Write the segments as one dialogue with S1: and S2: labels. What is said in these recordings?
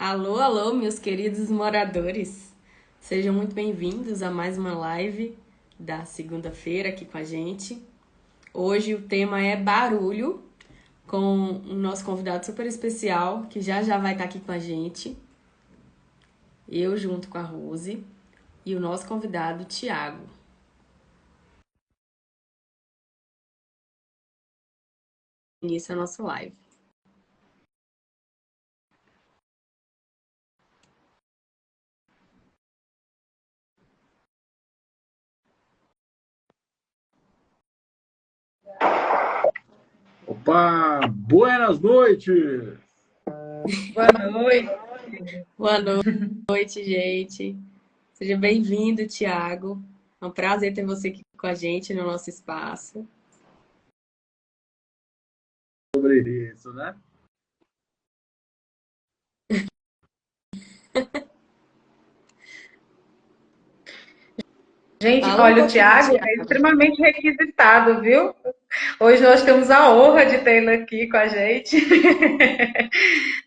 S1: Alô, alô, meus queridos moradores. Sejam muito bem-vindos a mais uma live da segunda-feira aqui com a gente. Hoje o tema é barulho, com o nosso convidado super especial, que já já vai estar aqui com a gente. Eu junto com a Rose e o nosso convidado, Tiago. Início a nossa live.
S2: Opa, buenas noites!
S3: Boa noite.
S1: Boa noite, gente. Seja bem-vindo, Tiago. É um prazer ter você aqui com a gente no nosso espaço.
S2: Sobre isso, né?
S3: Gente,
S1: Fala um
S3: olha, o
S1: pouquinho do
S3: Tiago é
S1: Tiago.
S3: extremamente requisitado, viu? Hoje nós temos a honra de tê-lo aqui com a gente.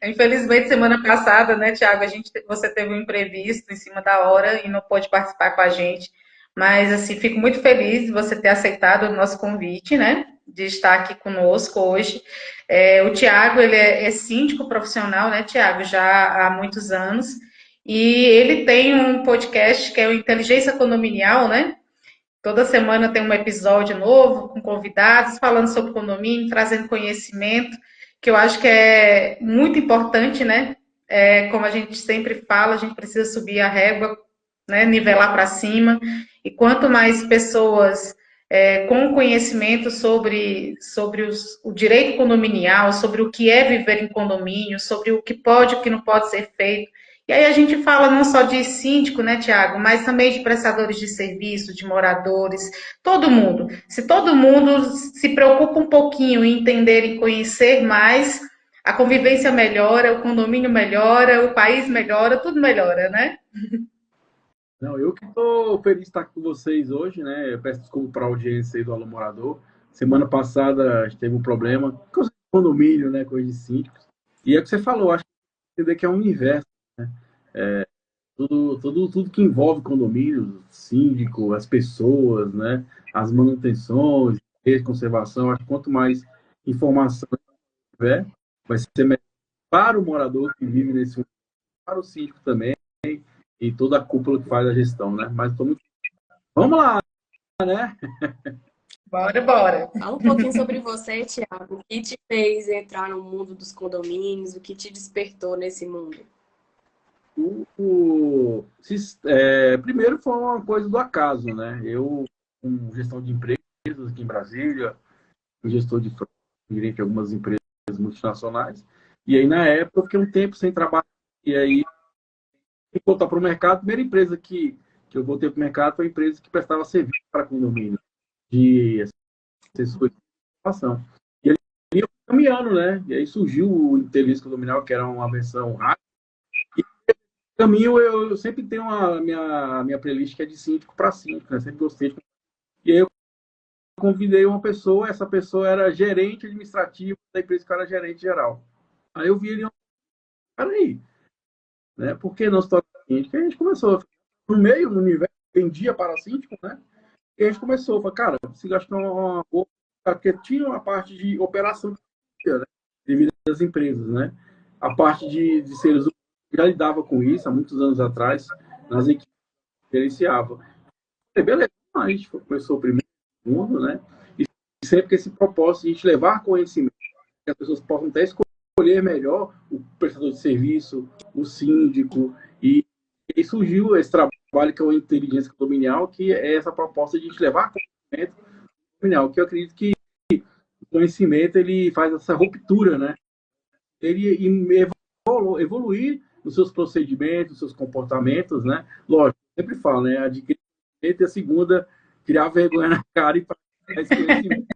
S3: Infelizmente, semana passada, né, Tiago, você teve um imprevisto em cima da hora e não pôde participar com a gente. Mas, assim, fico muito feliz de você ter aceitado o nosso convite, né, de estar aqui conosco hoje. O Tiago, ele é síndico profissional, né, Tiago, já há muitos anos. E ele tem um podcast que é o Inteligência Condominial, né? Toda semana tem um episódio novo com convidados falando sobre condomínio, trazendo conhecimento, que eu acho que é muito importante, né? Como a gente sempre fala, a gente precisa subir a régua, né? Nivelar para cima. E quanto mais pessoas com conhecimento sobre o direito condominial, sobre o que é viver em condomínio, sobre o que pode e o que não pode ser feito. E aí a gente fala não só de síndico, né, Tiago, mas também de prestadores de serviço, de moradores, todo mundo. Se todo mundo se preocupa um pouquinho em entender e conhecer mais, a convivência melhora, o condomínio melhora, o país melhora, tudo melhora, né?
S2: Não, eu que estou feliz de estar com vocês hoje, né? Eu peço desculpa para a audiência aí do Alô Morador. Semana passada a gente teve um problema com o condomínio, né? Coisa de síndicos. E é o que você falou, acho que entender que é um universo, né? Tudo que envolve condomínio, síndico, as pessoas, né? As manutenções, conservação. Acho que quanto mais informação tiver, vai ser melhor para o morador que vive nesse mundo, para o síndico também, e toda a cúpula que faz a gestão, né? Mas estou muito. Vamos lá, né?
S3: Bora, bora.
S1: Fala um pouquinho sobre você, Tiago. O que te fez entrar no mundo dos condomínios? O que te despertou nesse mundo?
S2: Primeiro foi uma coisa do acaso, né? Eu, com gestão de empresas aqui em Brasília, fui gestor de frente, gerente de algumas empresas multinacionais, e aí na época eu fiquei um tempo sem trabalhar, e aí voltar para o mercado. A primeira empresa que eu voltei para o mercado foi a empresa que prestava serviço para condomínio, de assessoria de informação. E aí eu fui caminhando, né? E aí surgiu o Inteligência Condominial, que era uma versão rápida. E no caminho eu sempre tenho a minha playlist que é de síndico para síndico, né? Sempre gostei de. E aí eu convidei uma pessoa, essa pessoa era gerente administrativo da empresa que eu era gerente geral. Aí eu vi ele, peraí, né? Por que não se torna síndico? E a gente começou no meio, no universo, vendia para síndico, né? E a gente começou, falou, cara, se gastou uma boa, porque tinha uma parte de operação, né, devido às empresas, né? A parte de seres humanos já lidava com isso há muitos anos atrás, nas equipes que gerenciava. E beleza, a gente começou o primeiro, segundo, né? E sempre com esse propósito de a gente levar conhecimento, que as pessoas possam até escolher melhor o prestador de serviço, o síndico, e surgiu esse trabalho que é o inteligência condominial, que é essa proposta de a gente levar conhecimento condominial, que eu acredito que o conhecimento ele faz essa ruptura, né? Ele evoluir nos seus procedimentos, nos seus comportamentos, né? Lógico, eu sempre falo, né? Adquirir conhecimento e a segunda, criar vergonha na cara e praticar esse conhecimento.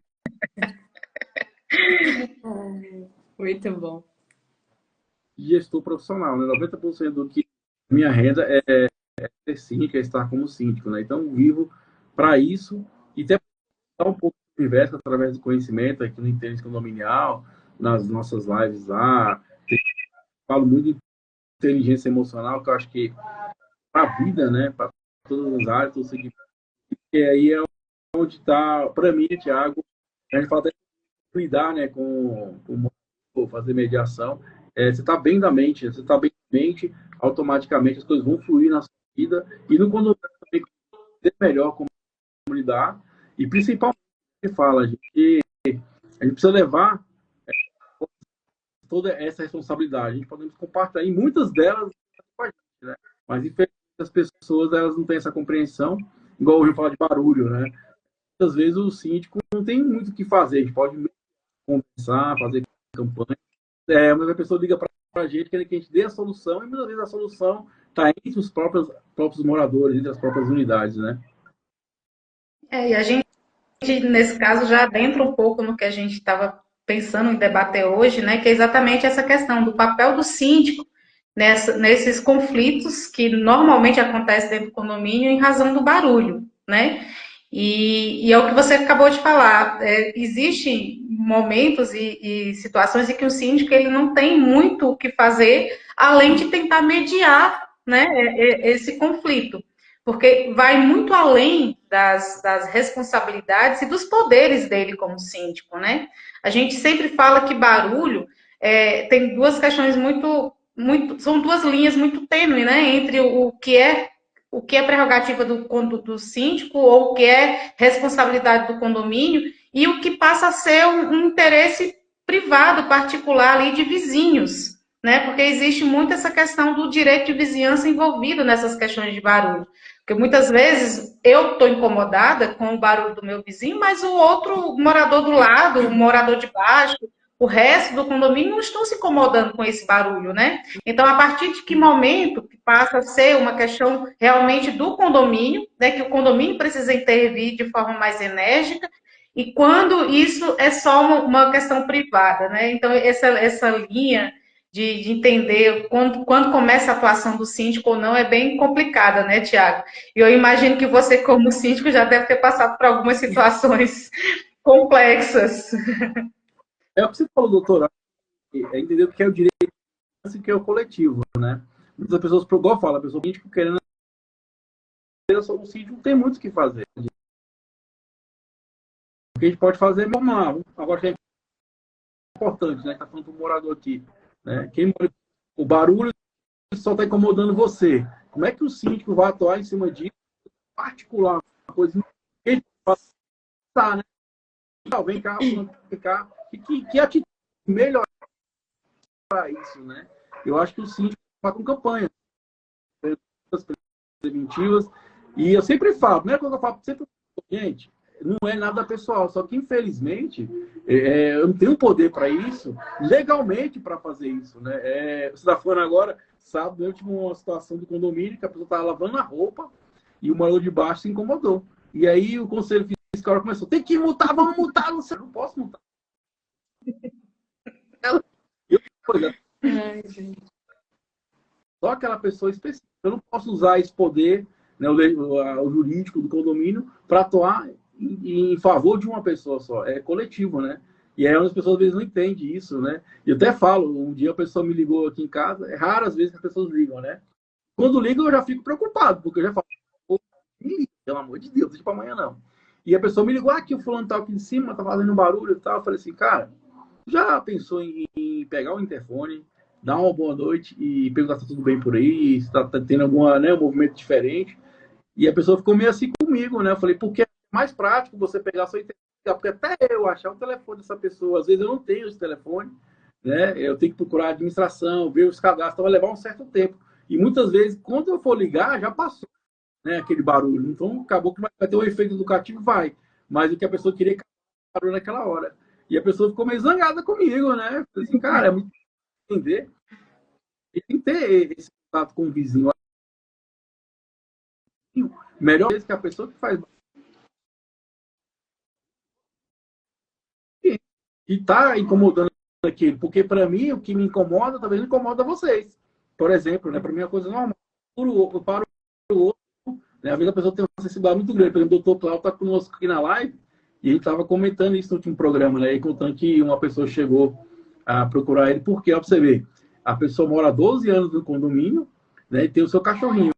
S1: Muito bom.
S2: Gestor profissional, né? 90% do que minha renda é ser síndico, é estar como síndico, né? Então, vivo para isso e até dar um pouco do universo através do conhecimento aqui no Inteligência Condominial, nas nossas lives lá. Falo muito inteligência emocional, que eu acho que para a vida, né, para todas as áreas, todo segmento, e aí é onde está, para mim, Thiago, a gente fala de lidar, né, fazer mediação, você está bem da mente, você está bem da mente, automaticamente as coisas vão fluir na sua vida, e no condomínio também, entender melhor como lidar, e principalmente, fala, a gente precisa levar toda essa responsabilidadade. A gente podemos compartilhar, e muitas delas com a gente, né? Mas, infelizmente, as pessoas elas não têm essa compreensão, igual hoje eu falo de barulho, né? Muitas vezes o síndico não tem muito o que fazer, a gente pode conversar, fazer campanha, mas a pessoa liga para a gente querendo que a gente dê a solução, e muitas vezes a solução está entre os próprios moradores, entre as próprias unidades, né?
S3: E a gente, nesse caso, já adentra um pouco no que a gente estava pensando em debater hoje, né, que é exatamente essa questão do papel do síndico nesses conflitos que normalmente acontecem dentro do condomínio em razão do barulho, né? E é o que você acabou de falar. Existem momentos e situações em que o síndico ele não tem muito o que fazer além de tentar mediar, né, esse conflito, porque vai muito além das responsabilidades e dos poderes dele como síndico, né? A gente sempre fala que barulho tem duas questões são duas linhas muito tênues, né? Entre o que é prerrogativa do síndico ou o que é responsabilidade do condomínio e o que passa a ser um interesse privado, particular ali de vizinhos, né? Porque existe muito essa questão do direito de vizinhança envolvido nessas questões de barulho. Porque muitas vezes eu estou incomodada com o barulho do meu vizinho, mas o outro morador do lado, o morador de baixo, o resto do condomínio não estão se incomodando com esse barulho, né? Então, a partir de que momento que passa a ser uma questão realmente do condomínio, né, que o condomínio precisa intervir de forma mais enérgica, e quando isso é só uma questão privada, né? Então, essa linha de entender quando começa a atuação do síndico ou não é bem complicada, né, Tiago? E eu imagino que você, como síndico, já deve ter passado por algumas situações complexas.
S2: É o que você falou, doutor, entender o que é o direito e o que é o coletivo, né? Muitas pessoas, igual fala, a pessoa síndico querendo o síndico não tem muito o que fazer. O que a gente pode fazer é normal. Agora, que é importante, né? Está falando para o morador aqui, né? O barulho só está incomodando você. Como é que o síndico vai atuar em cima disso? Particular, uma coisa que ele tá, né? Então, vem cá. Que atitude melhor para isso, né? Eu acho que o síndico está com campanha preventivas, e eu sempre falo, a primeira coisa que eu falo sempre, gente, não é nada pessoal, só que infelizmente eu não tenho poder para isso, legalmente para fazer isso, né? Você está falando agora, sábado eu tive uma situação do condomínio que a pessoa estava lavando a roupa e o morador de baixo se incomodou. E aí o conselho fiscal começou, tem que multar, vamos multar, não sei, não posso multar. Só aquela pessoa específica. Eu não posso usar esse poder, né, o jurídico do condomínio, para atuar em favor de uma pessoa só. É coletivo, né? E aí as pessoas às vezes não entendem isso, né? E eu até falo, um dia a pessoa me ligou aqui em casa, é raro às vezes que as pessoas ligam, né? Quando ligam eu já fico preocupado, porque eu já falo, pelo amor de Deus, deixa para amanhã não. E a pessoa me ligou, aqui o fulano tá aqui em cima, tá fazendo barulho e tal. Eu falei assim, cara, já pensou em pegar o interfone, dar uma boa noite e perguntar se tá tudo bem por aí, se tá tendo alguma, né, um movimento diferente? E a pessoa ficou meio assim comigo, né? Eu falei, porque é mais prático você pegar seu interfone, porque até eu achar o telefone dessa pessoa, às vezes eu não tenho esse telefone, né? Eu tenho que procurar a administração, ver os cadastros, então vai levar um certo tempo. E muitas vezes, quando eu for ligar, já passou, né, aquele barulho. Então, acabou que vai ter um efeito educativo, vai. Mas o que a pessoa queria parou naquela hora. E a pessoa ficou meio zangada comigo, né? Eu falei assim, cara, é muito entender. E tem que ter esse contato com o vizinho. Melhor que a pessoa que faz e tá incomodando aquilo. Porque, para mim, o que me incomoda, talvez não incomoda vocês. Por exemplo, né? Para mim é uma coisa normal. Eu paro o outro, né? Às vezes a pessoa tem uma sensibilidade muito grande. Por exemplo, o doutor Cláudio está conosco aqui na live e a gente estava comentando isso no último programa, né? E contando que uma pessoa chegou a procurar ele. Por quê? Ó, pra você ver. A pessoa mora há 12 anos no condomínio, né, e tem o seu cachorrinho.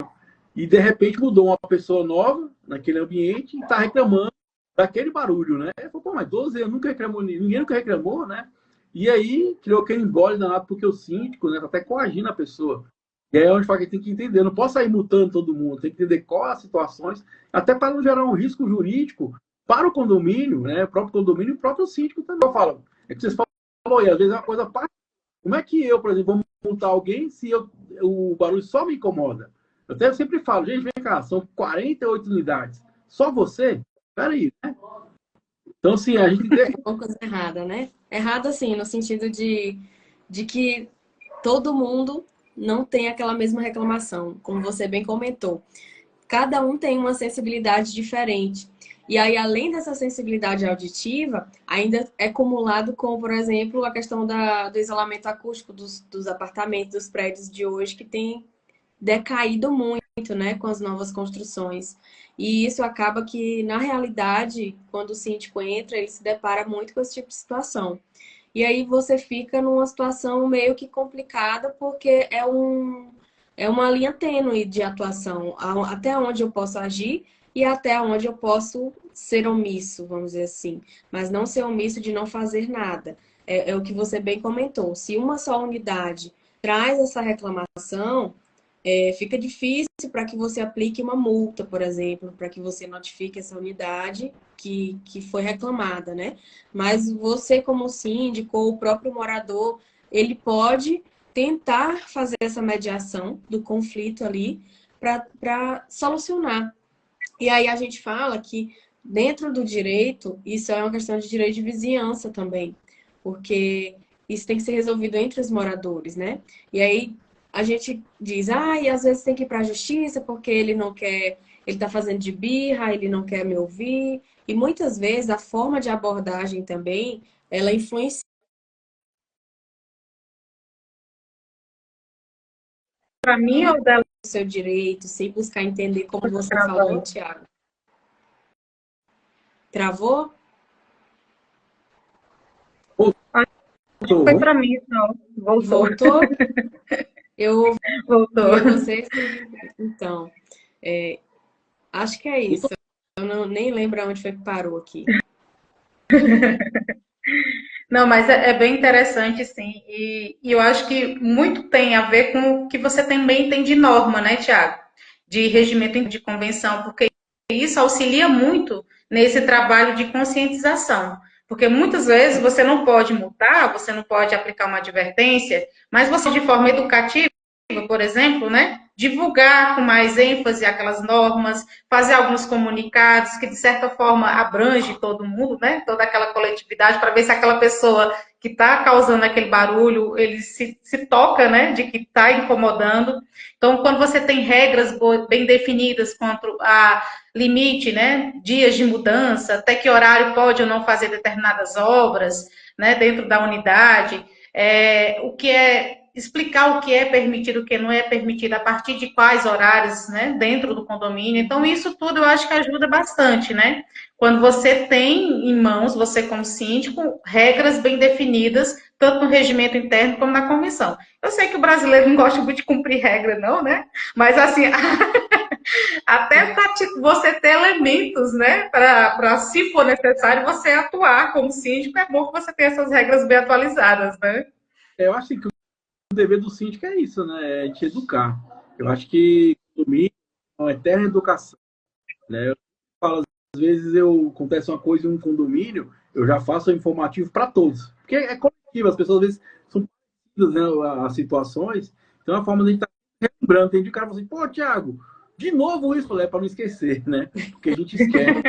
S2: E, de repente, mudou uma pessoa nova naquele ambiente e está reclamando daquele barulho, né? Eu falei, pô, mas 12 anos nunca reclamou, ninguém nunca reclamou, né? E aí, criou aquele embole danado, porque o síndico, né, tá até coagindo a pessoa. E aí é onde fala que tem que entender, não posso sair multando todo mundo, tem que entender quais as situações, até para não gerar um risco jurídico para o condomínio, né? O próprio condomínio e o próprio síndico também. Eu falo, é que vocês falam, e às vezes é uma coisa parte. Como é que eu, por exemplo, vou multar alguém se o barulho só me incomoda? Eu até sempre falo, gente, vem cá, são 48 unidades. Só você? Peraí, né? Então, assim, a gente tem.
S1: Uma coisa errada, né? Errada, assim, no sentido de que todo mundo não tem aquela mesma reclamação, como você bem comentou. Cada um tem uma sensibilidade diferente. E aí, além dessa sensibilidade auditiva, ainda é acumulado com, por exemplo, a questão do isolamento acústico dos apartamentos, dos prédios de hoje, que tem decaído muito, né, com as novas construções. E isso acaba que, na realidade, quando o síndico entra, ele se depara muito com esse tipo de situação. E aí você fica numa situação meio que complicada, porque é uma linha tênue de atuação, até onde eu posso agir e até onde eu posso ser omisso, vamos dizer assim. Mas não ser omisso de não fazer nada. É o que você bem comentou. Se uma só unidade traz essa reclamação, fica difícil para que você aplique uma multa, por exemplo, para que você notifique essa unidade que foi reclamada, né? Mas você, como síndico ou o próprio morador, ele pode tentar fazer essa mediação do conflito ali para solucionar. E aí a gente fala que dentro do direito, isso é uma questão de direito de vizinhança também, porque isso tem que ser resolvido entre os moradores, né? E aí a gente diz, e às vezes tem que ir para a justiça porque ele não quer, ele está fazendo de birra, ele não quer me ouvir. E muitas vezes a forma de abordagem também, ela influencia
S3: Para mim ou dela
S1: o seu direito, sem buscar entender como você falou,
S3: gravou?
S1: Tiago. Travou?
S3: Acho que foi para mim, não. Voltou.
S1: Voltou? Eu
S3: Voltou.
S1: ouvi vocês. Então, acho que é isso. Eu nem lembro onde foi que parou aqui.
S3: Não, mas é bem interessante, sim. E eu acho que muito tem a ver com o que você também tem de norma, né, Tiago? De regimento de convenção, porque isso auxilia muito nesse trabalho de conscientização. Porque muitas vezes você não pode multar, você não pode aplicar uma advertência, mas você, de forma educativa, por exemplo, né, divulgar com mais ênfase aquelas normas, fazer alguns comunicados que, de certa forma, abrange todo mundo, né, toda aquela coletividade, para ver se aquela pessoa que está causando aquele barulho, ele se toca, né, de que está incomodando. Então, quando você tem regras bem definidas quanto a limite, né, dias de mudança, até que horário pode ou não fazer determinadas obras, né, dentro da unidade, o que é explicar o que é permitido, o que não é permitido, a partir de quais horários, né, dentro do condomínio. Então, isso tudo eu acho que ajuda bastante, né? Quando você tem em mãos, você como síndico, regras bem definidas, tanto no regimento interno como na comissão. Eu sei que o brasileiro não gosta muito de cumprir regra, não, né? Mas, assim, até para você ter elementos, né, para, se for necessário, você atuar como síndico, é bom que você tenha essas regras bem atualizadas, né?
S2: Eu acho que o dever do síndico é isso, né? É te educar. Eu acho que dormir é uma eterna educação, né? Eu falo, às vezes acontece uma coisa em um condomínio, eu já faço o informativo para todos. Porque é coletivo, as pessoas às vezes são parecidas, né, as situações. Então é uma forma de a gente estar lembrando. Tem de cara que fala assim, pô, Thiago, de novo isso, é para não esquecer, né? Porque a gente esquece.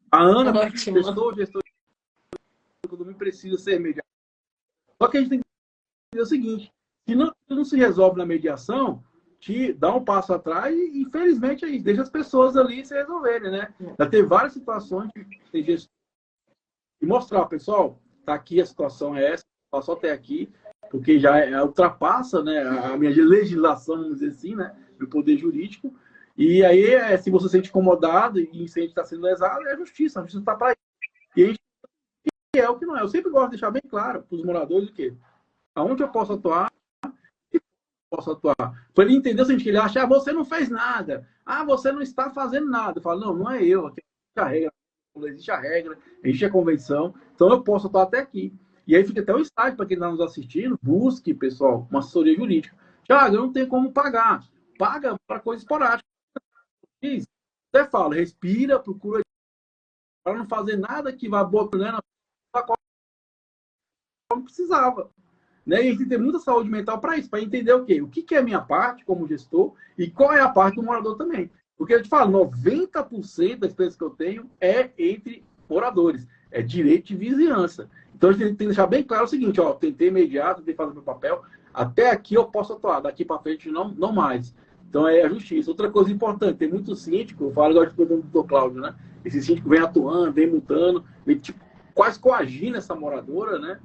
S2: A Ana,
S1: Ótimo.
S2: gestor do condomínio, precisa ser mediado. Só que a gente tem que entender o seguinte, se não se resolve na mediação, te dá um passo atrás e, infelizmente, é isso. Deixa as pessoas ali se resolverem, né? Já tem várias situações que tem gestor e mostrar, pessoal, tá aqui, a situação é essa, só até aqui, porque já ultrapassa, né, a minha legislação, vamos dizer assim, né, meu poder jurídico. E aí, se você se sente incomodado e sente que está sendo lesado, é a justiça está para isso. E a gente é o que não é. Eu sempre gosto de deixar bem claro para os moradores o quê? Aonde eu posso atuar posso atuar? Para ele entender o seguinte, que ele acha, você não fez nada. Você não está fazendo nada. Eu falo, não é eu. Aqui existe a regra, existe a convenção, então eu posso atuar até aqui. E aí fica até o estágio para quem está nos assistindo, busque, pessoal, uma assessoria jurídica. Thiago, eu não tenho como pagar. Paga para coisa esporádica. Você fala, respira, procura para não fazer nada que vá botando como precisava. Né? E a gente tem muita saúde mental para isso, para entender o quê? O que é a minha parte como gestor e qual é a parte do morador também. Porque eu te falo, 90% das experiência que eu tenho é entre moradores, é direito de vizinhança. Então a gente tem que deixar bem claro o seguinte, ó, tentei mediar, tentei fazer meu papel, até aqui eu posso atuar, daqui para frente não mais. Então é a justiça. Outra coisa importante, tem muito síndico, eu falo agora do doutor Cláudio, né? Esse síndico vem atuando, vem multando, vem tipo, quase coagindo essa moradora, né?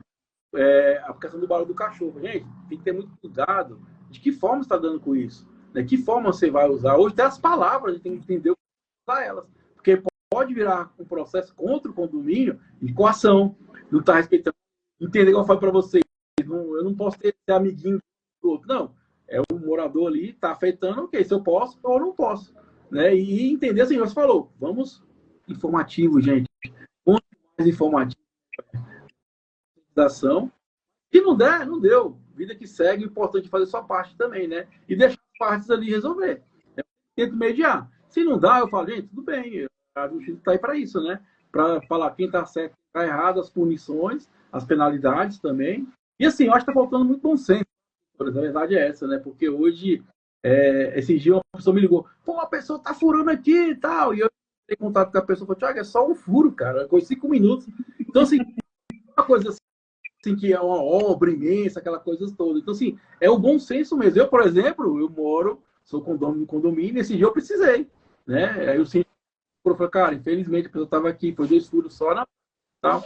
S2: A questão do barulho do cachorro. Gente, tem que ter muito cuidado de que forma você está dando com isso. Né? Que forma você vai usar. Hoje tem as palavras, a gente tem que entender o que usar elas. Porque pode virar um processo contra o condomínio de coação. Não está respeitando. Entender como eu falei para vocês. Eu não posso ser amiguinho do outro. Não. É o morador ali, está afetando, ok, se eu posso ou não posso. Né? E entender assim, você falou, vamos informativo, gente. Quanto mais informativo, ação. Se não der, não deu. Vida que segue, o importante é fazer sua parte também, né? E deixar as partes ali resolver. Eu tento mediar. Se não dá, eu falo, gente, tudo bem, a justiça está aí para isso, né? Para falar quem está certo, quem está errado, as punições, as penalidades também. E assim, eu acho que está faltando muito bom senso. A verdade é essa, né? Porque hoje, esses dias, uma pessoa me ligou, pô, a pessoa tá furando aqui e tal. E eu tenho contato com a pessoa, falei, Thiago, é só um furo, cara, com 5 minutos. Então, assim, uma coisa assim, que é uma obra imensa, aquela coisa toda. Então, assim, é o bom senso mesmo. Eu, por exemplo, sou condomínio, esse dia eu precisei, né? Aí o síndico falou, cara, infelizmente a pessoa estava aqui, foi 2 furos só na tal.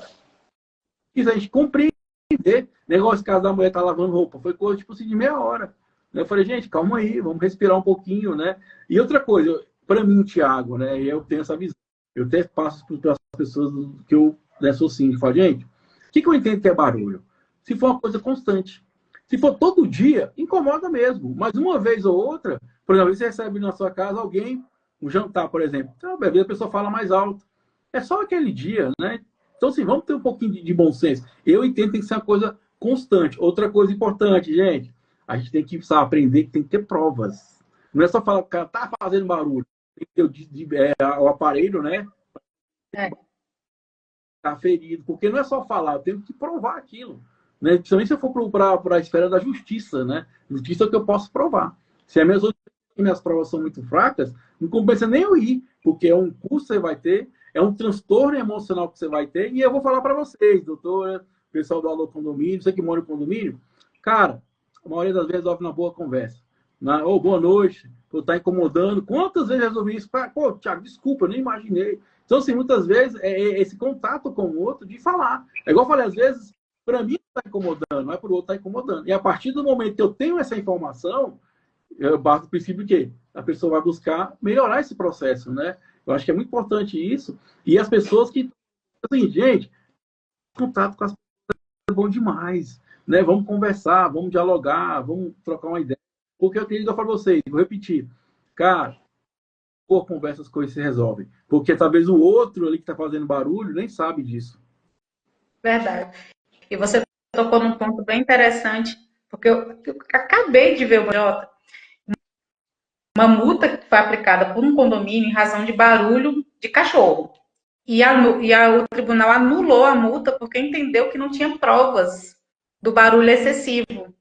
S2: E a gente compreender, negócio, caso da mulher tá lavando roupa, foi coisa, tipo assim, de meia hora. Eu falei, gente, calma aí, vamos respirar um pouquinho, né? E outra coisa, para mim, Thiago, né, eu tenho essa visão. Eu até passo para as pessoas que eu sou síndico, falo, gente, o que eu entendo que é barulho? Se for uma coisa constante. Se for todo dia, incomoda mesmo. Mas uma vez ou outra, por exemplo, você recebe na sua casa alguém, um jantar, por exemplo. Então, a pessoa fala mais alto. É só aquele dia, né? Então, assim, vamos ter um pouquinho de bom senso. Eu entendo que tem que ser uma coisa constante. Outra coisa importante, gente, a gente tem que aprender que tem que ter provas. Não é só falar que o cara tá fazendo barulho. Tem que ter o aparelho, né? Tá ferido. Porque não é só falar, eu tenho que provar aquilo. Né? Principalmente se eu for para a esfera da justiça, né? Justiça é o que eu posso provar. Se minhas provas são muito fracas, não compensa nem eu ir, porque é um custo que você vai ter, é um transtorno emocional que você vai ter, e eu vou falar para vocês, doutora, pessoal do Alô Condomínio, você que mora no condomínio, cara, a maioria das vezes resolve na boa conversa. Boa noite, tô tá incomodando. Quantas vezes resolvi isso? Pô, Thiago, desculpa, eu nem imaginei. Então, assim, muitas vezes é esse contato com o outro de falar. É igual eu falei, às vezes, para mim está incomodando, não é para o outro está incomodando. E a partir do momento que eu tenho essa informação, eu bato o princípio que a pessoa vai buscar melhorar esse processo, né? Eu acho que é muito importante isso. E as pessoas que, assim, gente, contato com as pessoas é bom demais, né? Vamos conversar, vamos dialogar, vamos trocar uma ideia. Porque eu acredito para vocês, vou repetir, cara, por conversa as coisas se resolvem. Porque talvez o outro ali que está fazendo barulho nem sabe disso.
S3: Verdade. E você tocou num ponto bem interessante, porque eu acabei de ver uma multa que foi aplicada por um condomínio em razão de barulho de cachorro. O tribunal anulou a multa porque entendeu que não tinha provas do barulho excessivo.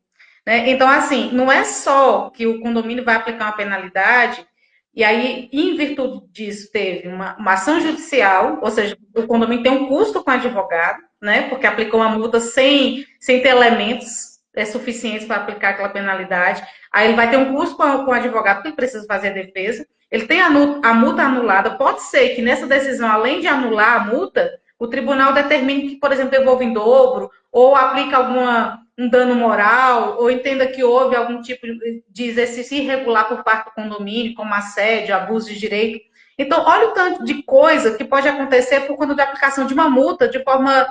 S3: Né? Então, assim, não é só que o condomínio vai aplicar uma penalidade, e aí, em virtude disso, teve uma ação judicial, ou seja, o condomínio tem um custo com o advogado, né? Porque aplicou uma multa sem ter elementos suficientes para aplicar aquela penalidade. Aí ele vai ter um custo com o advogado, porque ele precisa fazer a defesa. Ele tem a multa anulada. Pode ser que nessa decisão, além de anular a multa, o tribunal determine que, por exemplo, devolva em dobro, ou aplica um dano moral, ou entenda que houve algum tipo de exercício irregular por parte do condomínio, como assédio, abuso de direito. Então, olha o tanto de coisa que pode acontecer por conta da aplicação de uma multa de forma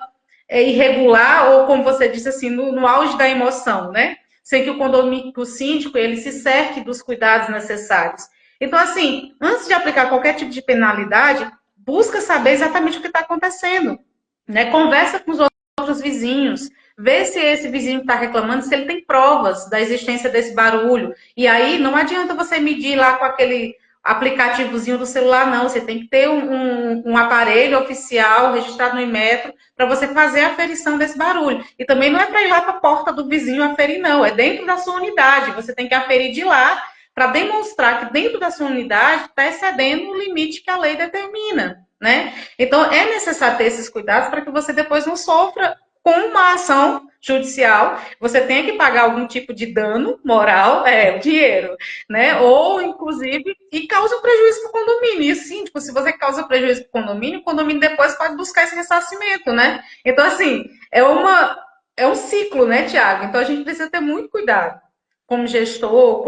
S3: irregular, ou como você disse assim, no auge da emoção, né? sem que o condomínio, que o síndico, ele se cerque dos cuidados necessários. Então, assim, antes de aplicar qualquer tipo de penalidade, busca saber exatamente o que está acontecendo, né? Conversa com os outros vizinhos, vê se esse vizinho está reclamando, se ele tem provas da existência desse barulho. E aí não adianta você medir lá com aquele aplicativozinho do celular, não. Você tem que ter um aparelho oficial registrado no Inmetro para você fazer a aferição desse barulho. E também não é para ir lá para a porta do vizinho aferir, não. É dentro da sua unidade. Você tem que aferir de lá para demonstrar que dentro da sua unidade está excedendo o limite que a lei determina, né? Então, é necessário ter esses cuidados para que você depois não sofra com uma ação judicial, você tenha que pagar algum tipo de dano moral, dinheiro, né? Ou, inclusive, e causa um prejuízo para o condomínio. E assim, tipo, se você causa prejuízo para o condomínio depois pode buscar esse ressarcimento, né? Então, assim, é um ciclo, né, Tiago? Então, a gente precisa ter muito cuidado como gestor,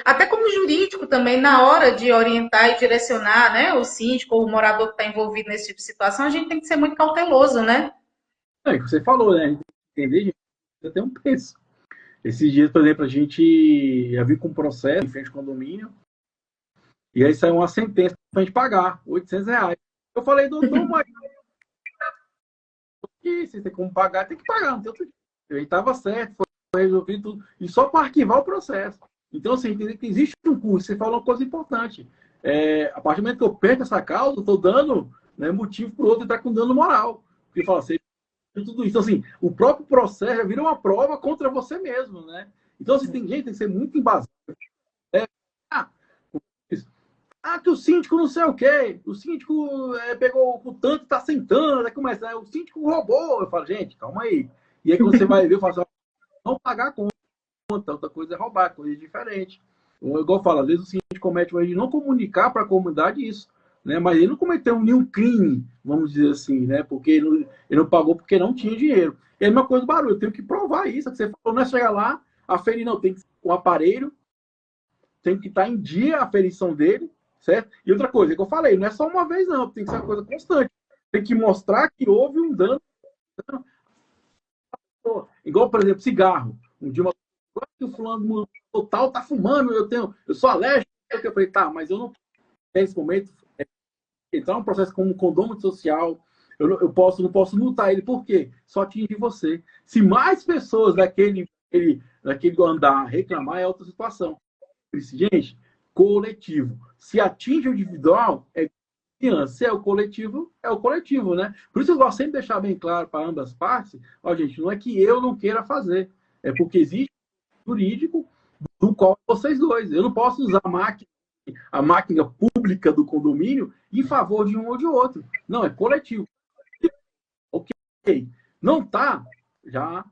S3: até como jurídico também, na hora de orientar e direcionar, né, o síndico ou o morador que está envolvido nesse tipo de situação, a gente tem que ser muito cauteloso, né?
S2: É, você falou, né? A gente tem que entender, gente, precisa ter um preço. Esses dias, por exemplo, a gente ia vir com um processo em frente ao condomínio, e aí saiu uma sentença para a gente pagar, R$ 800. Eu falei, doutor, mas se você tem como pagar, tem que pagar, não tem outro jeito. Ele estava certo, foi resolvido tudo, e só para arquivar o processo. Então, assim, entender que existe um custo. Você falou uma coisa importante. A partir do momento que eu perco essa causa, eu estou dando, né, motivo para o outro entrar com dano moral. Porque fala assim, tudo isso. Então, assim, o próprio processo já vira uma prova contra você mesmo, né? Então, assim, tem que ser muito embasado. Ah, que o síndico não sei o quê, o síndico pegou o tanto, está sentando, aí começa, o síndico roubou. Eu falo, gente, calma aí. E aí, quando você vai ver, eu falo assim, não pagar a conta, outra coisa é roubar, coisa diferente. Igual eu falo, às vezes o síndico comete o erro de não comunicar para a comunidade isso, né? Mas ele não cometeu nenhum crime, vamos dizer assim, né? Porque ele não pagou porque não tinha dinheiro. É a mesma coisa do barulho, eu tenho que provar isso. Que você falou, não é chegar lá, aferir, não, tem que o aparelho, tem que estar em dia a aferição dele, certo? E outra coisa, é que eu falei, não é só uma vez, não, tem que ser uma coisa constante. Tem que mostrar que houve um dano. Igual, por exemplo, cigarro. Um dia que o fulano total tá fumando, eu sou alérgico. Eu falei, tá, mas eu não nesse momento entrar um processo como um condômino social, eu não posso multar ele, por quê? Só atinge você. Se mais pessoas daquele andar reclamar, é outra situação. Gente, coletivo. Se atinge o individual, é criança. Se é o coletivo, né? Por isso eu gosto sempre de deixar bem claro para ambas partes, gente, não é que eu não queira fazer, é porque existe um jurídico do qual vocês dois. Eu não posso usar a máquina pública do condomínio em favor de um ou de outro. Não, é coletivo. Ok. Não tá, já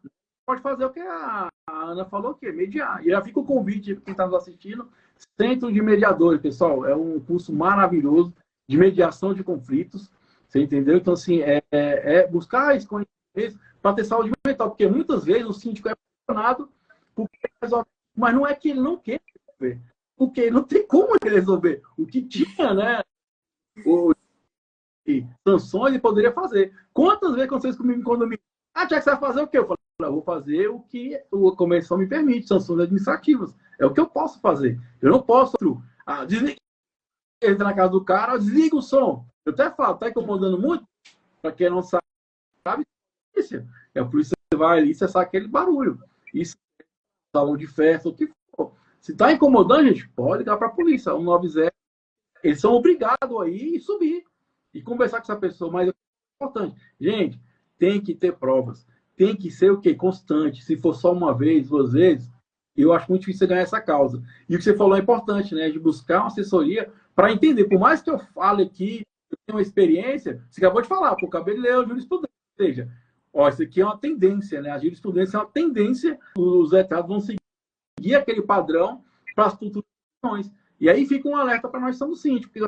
S2: pode fazer o que a Ana falou, que é mediar. E já fica o convite para quem está nos assistindo, Centro de Mediadores, pessoal. É um curso maravilhoso de mediação de conflitos. Você entendeu? Então, assim, buscar esse conhecimento para ter saúde mental. Porque muitas vezes o síndico é pressionado porque resolve, mas não é que ele não quer resolver. Porque ele não tem como ele resolver. O que tinha, né? Sanções ele poderia fazer. Quantas vezes aconteceu isso comigo em condomínio? Tiago, você vai fazer o quê? Eu falei, eu vou fazer o que a convenção me permite, sanções administrativas. É o que eu posso fazer. Eu não posso desligar, entra na casa do cara, desliga o som. Eu até falo, tá incomodando muito? Para quem não sabe, a polícia vai ali cessar aquele barulho. Isso é salão de festa, o que for. Se está incomodando, gente, pode ligar para a polícia, 190. Eles são obrigados a ir e subir e conversar com essa pessoa. Mas é importante. Gente, tem que ter provas. Tem que ser o quê? Constante. Se for só uma vez, 2 vezes, eu acho muito difícil ganhar essa causa. E o que você falou é importante, né? De buscar uma assessoria para entender. Por mais que eu fale aqui, eu tenho uma experiência, você acabou de falar, pô, acabei de ler a jurisprudência. Ou seja, isso aqui é uma tendência, né? A jurisprudência é uma tendência, os letrados vão seguir aquele padrão para as futuras questões. E aí fica um alerta para nós somos síndicos.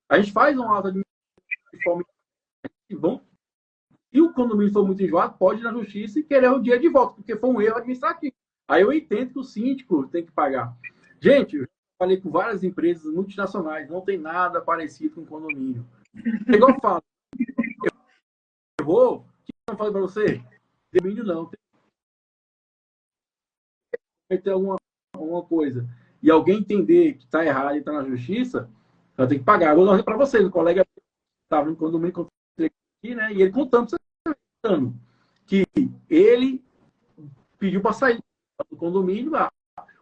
S2: A gente faz uma alta de forma e vão. Se o condomínio for muito enjoado, pode ir na justiça e querer o dia de volta, porque foi um erro administrativo. Aí eu entendo que o síndico tem que pagar. Gente, eu falei com várias empresas multinacionais, não tem nada parecido com condomínio. Igual eu falo, eu vou, o que eu falo para você? Condomínio não. cometer alguma coisa e alguém entender que está errado e está na justiça, vai ter que pagar. Eu vou dar para vocês, o colega estava no condomínio aqui, né? E ele contando que ele pediu para sair do condomínio.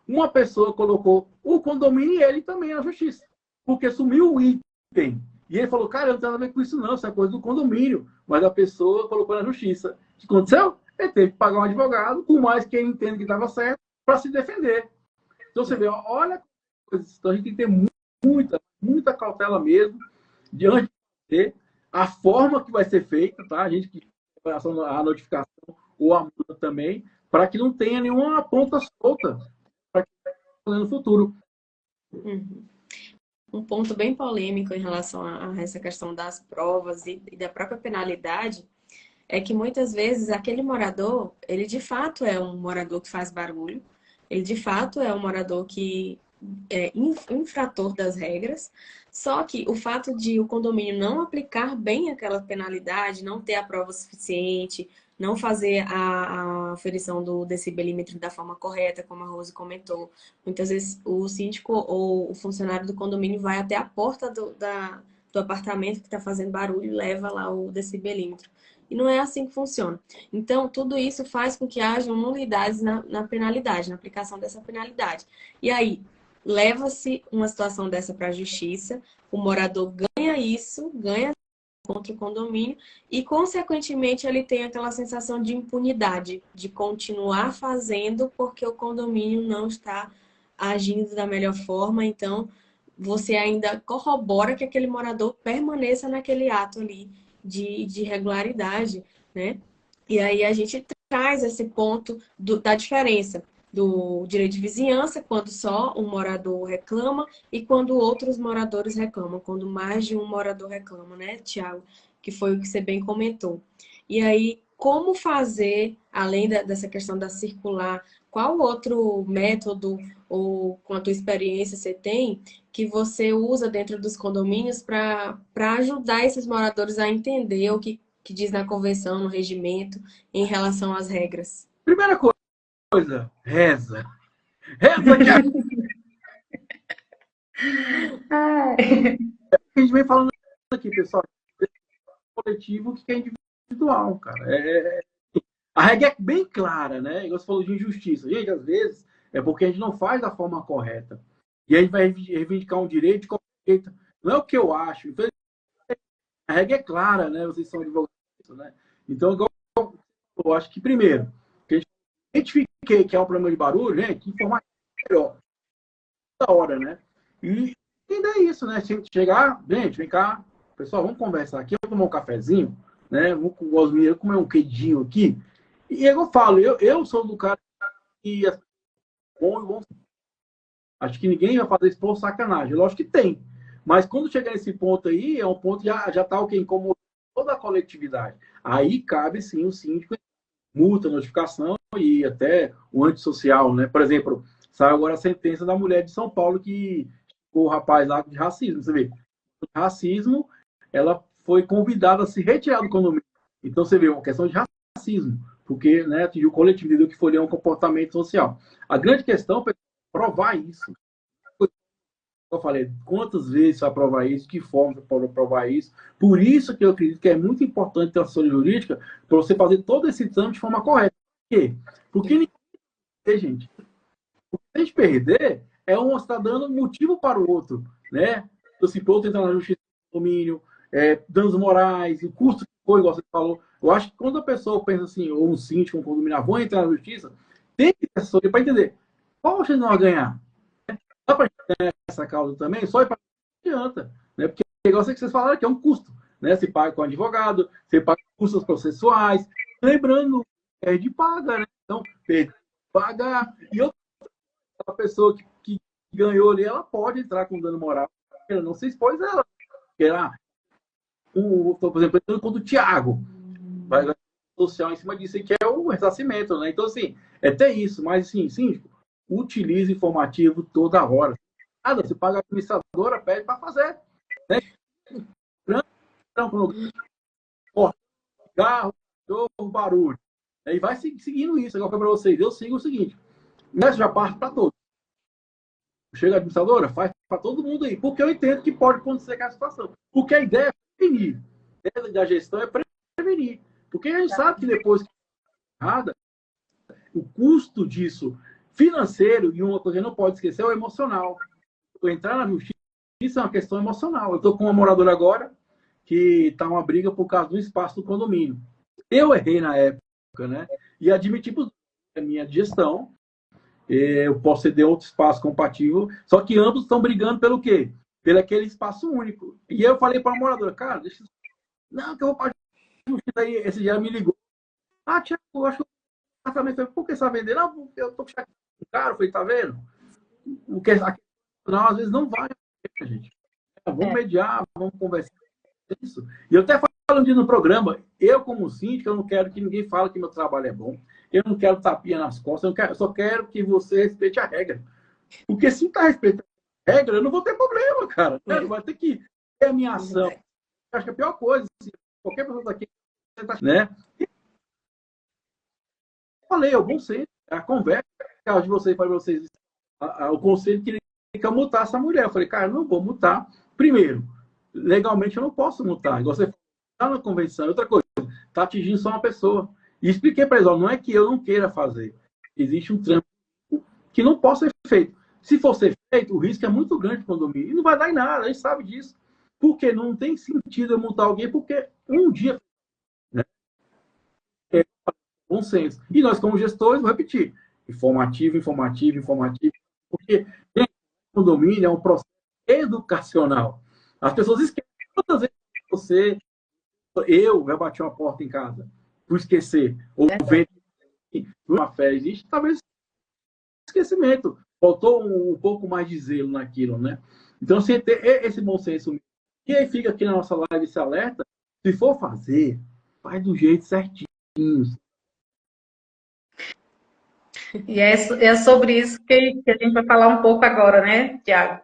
S2: Uma pessoa colocou o condomínio e ele também na justiça, porque sumiu o item. E ele falou, cara, eu não tenho nada a ver com isso não, isso é coisa do condomínio. Mas a pessoa colocou na justiça. O que aconteceu? Ele teve que pagar um advogado, por mais que ele entenda que estava certo, para se defender. Então você vê, olha, então a gente tem que ter muita cautela mesmo, diante de ter a forma que vai ser feita, tá? A gente que a notificação ou a multa também, para que não tenha nenhuma ponta solta para que no futuro.
S1: Uhum. Um ponto bem polêmico em relação a essa questão das provas e da própria penalidade é que muitas vezes aquele morador, ele de fato é um morador que faz barulho, ele de fato é um morador que é infrator das regras, só que o fato de o condomínio não aplicar bem aquela penalidade, não ter a prova suficiente, não fazer a aferição do decibelímetro da forma correta, como a Rose comentou. Muitas vezes o síndico ou o funcionário do condomínio vai até a porta do apartamento que está fazendo barulho e leva lá o decibelímetro. E não é assim que funciona. Então, tudo isso faz com que haja nulidades na penalidade, na aplicação dessa penalidade. E aí, leva-se uma situação dessa para a justiça, o morador ganha isso, ganha contra o condomínio e, consequentemente, ele tem aquela sensação de impunidade, de continuar fazendo porque o condomínio não está agindo da melhor forma. Então, você ainda corrobora que aquele morador permaneça naquele ato ali de irregularidade, né? E aí a gente traz esse ponto da diferença do direito de vizinhança, quando só um morador reclama e quando outros moradores reclamam, quando mais de um morador reclama, né, Tiago? Que foi o que você bem comentou. E aí, como fazer, além dessa questão da circular, qual outro método ou com a tua experiência você tem que você usa dentro dos condomínios para ajudar esses moradores a entender o que diz na convenção, no regimento, em relação às regras?
S2: Primeira coisa, reza. Reza que a gente vem falando aqui, pessoal. Coletivo que é individual, cara. A regra é bem clara, né? Você falou de injustiça. Gente, às vezes é porque a gente não faz da forma correta. E a gente vai reivindicar um direito de qualquer jeito. Não é o que eu acho. A regra é clara, né? Vocês são advogados, né? Então, eu acho que, primeiro, que a gente identifique que é um problema de barulho, gente, informar melhor. Da hora, né? E ainda é isso, né? Chegar, gente, vem cá, pessoal, vamos conversar aqui, vamos tomar um cafezinho, né? Vamos com o Osmir, comer um queijinho aqui. E eu falo, eu sou do cara que bom, acho que ninguém vai fazer isso por sacanagem. Lógico que tem. Mas quando chegar nesse ponto aí, é um ponto que já tá o que incomodou toda a coletividade. Aí cabe sim o síndico, multa, notificação e até o antissocial, né? Por exemplo, saiu agora a sentença da mulher de São Paulo que o rapaz lá de racismo, você vê. Racismo, ela foi convidada a se retirar do condomínio. Então você vê uma questão de racismo, porque, né, atingiu o coletivo, entendeu que foi um comportamento social. A grande questão é provar isso. Eu falei, quantas vezes vai provar isso, que forma para provar isso. Por isso que eu acredito que é muito importante ter a assessoria jurídica para você fazer todo esse trâmite de forma correta. Por quê? Porque ninguém, gente, se a gente perder, você está dando motivo para o outro, né? Então, se o outro entrar na justiça do domínio, danos morais, o custo que foi, igual você falou. Eu acho que quando a pessoa pensa assim, ou um síndico, um condomínio, vão entrar na justiça, tem que ter assessoria para entender qual você não vai ganhar. Dá para ganhar essa causa também? Só para não adianta, né? Porque o negócio que vocês falaram que é um custo, né? Você paga com advogado, você paga custos processuais. Lembrando, de paga, né? Então, paga. E a pessoa que ganhou ali, ela pode entrar com dano moral. Ela não se expôs ela. Por exemplo, contra o Thiago. Vai social em cima disso, que é o ressarcimento, né? Então, assim, é até isso. Mas, assim, síndico, utilize informativo toda hora. Nada, você paga a administradora, pede para fazer. Né? Carro, barulho. E vai seguindo isso. Agora, para vocês, eu sigo o seguinte. Nessa já parte para todos. Chega a administradora, faz para todo mundo aí. Porque eu entendo que pode acontecer aquela situação. Porque a ideia é prevenir. A ideia da gestão é prevenir. Porque a gente sabe que depois que nada, o custo disso financeiro, e uma coisa que não pode esquecer, é o emocional. Entrar na justiça é uma questão emocional. Eu estou com uma moradora agora que está uma briga por causa do espaço do condomínio. Eu errei na época, né? E admiti a minha gestão. Eu posso ceder outro espaço compatível, só que ambos estão brigando pelo quê? Pelo aquele espaço único. E eu falei para a moradora, cara, deixa... Não, que eu vou para a justiça. Aí esse dia me ligou. Ah, Tiago, eu acho que o apartamento... Por que você está vendendo? Não, eu estou com o cara. Eu falei, tá vendo? O que não, às vezes não vai, gente. Vamos mediar, vamos conversar. Isso. E eu até falando disso no programa, eu como síndico, eu não quero que ninguém fale que meu trabalho é bom. Eu não quero tapinha nas costas, eu só quero que você respeite a regra. Porque se não está respeitando a regra, eu não vou ter problema, cara. Não vai ter que ter a minha ação. Eu acho que é a pior coisa. Se qualquer pessoa daqui, né? Eu falei, é o bom senso, a conversa de vocês para vocês, o conselho que eu multar essa mulher. Eu falei, cara, eu não vou multar. Primeiro, legalmente eu não posso multar. Igual você está na convenção. Outra coisa, está atingindo só uma pessoa. E expliquei para eles, ó, não é que eu não queira fazer. Existe um trâmite que não possa ser feito. Se for ser feito, o risco é muito grande para o condomínio. E não vai dar em nada, a gente sabe disso. Porque não tem sentido eu multar alguém, porque um dia... Né, é bom senso. E nós, como gestores, vou repetir, informativo, informativo, informativo. Porque o condomínio é um processo educacional. As pessoas esquecem quantas vezes eu já bati uma porta em casa por esquecer, ou ver uma fé existe, talvez esquecimento. Faltou um pouco mais de zelo naquilo, né? Então, sem ter esse bom senso, e aí fica aqui na nossa live esse alerta, se for fazer, faz do jeito certinho.
S3: E é sobre isso que a gente vai falar um pouco agora, né, Tiago?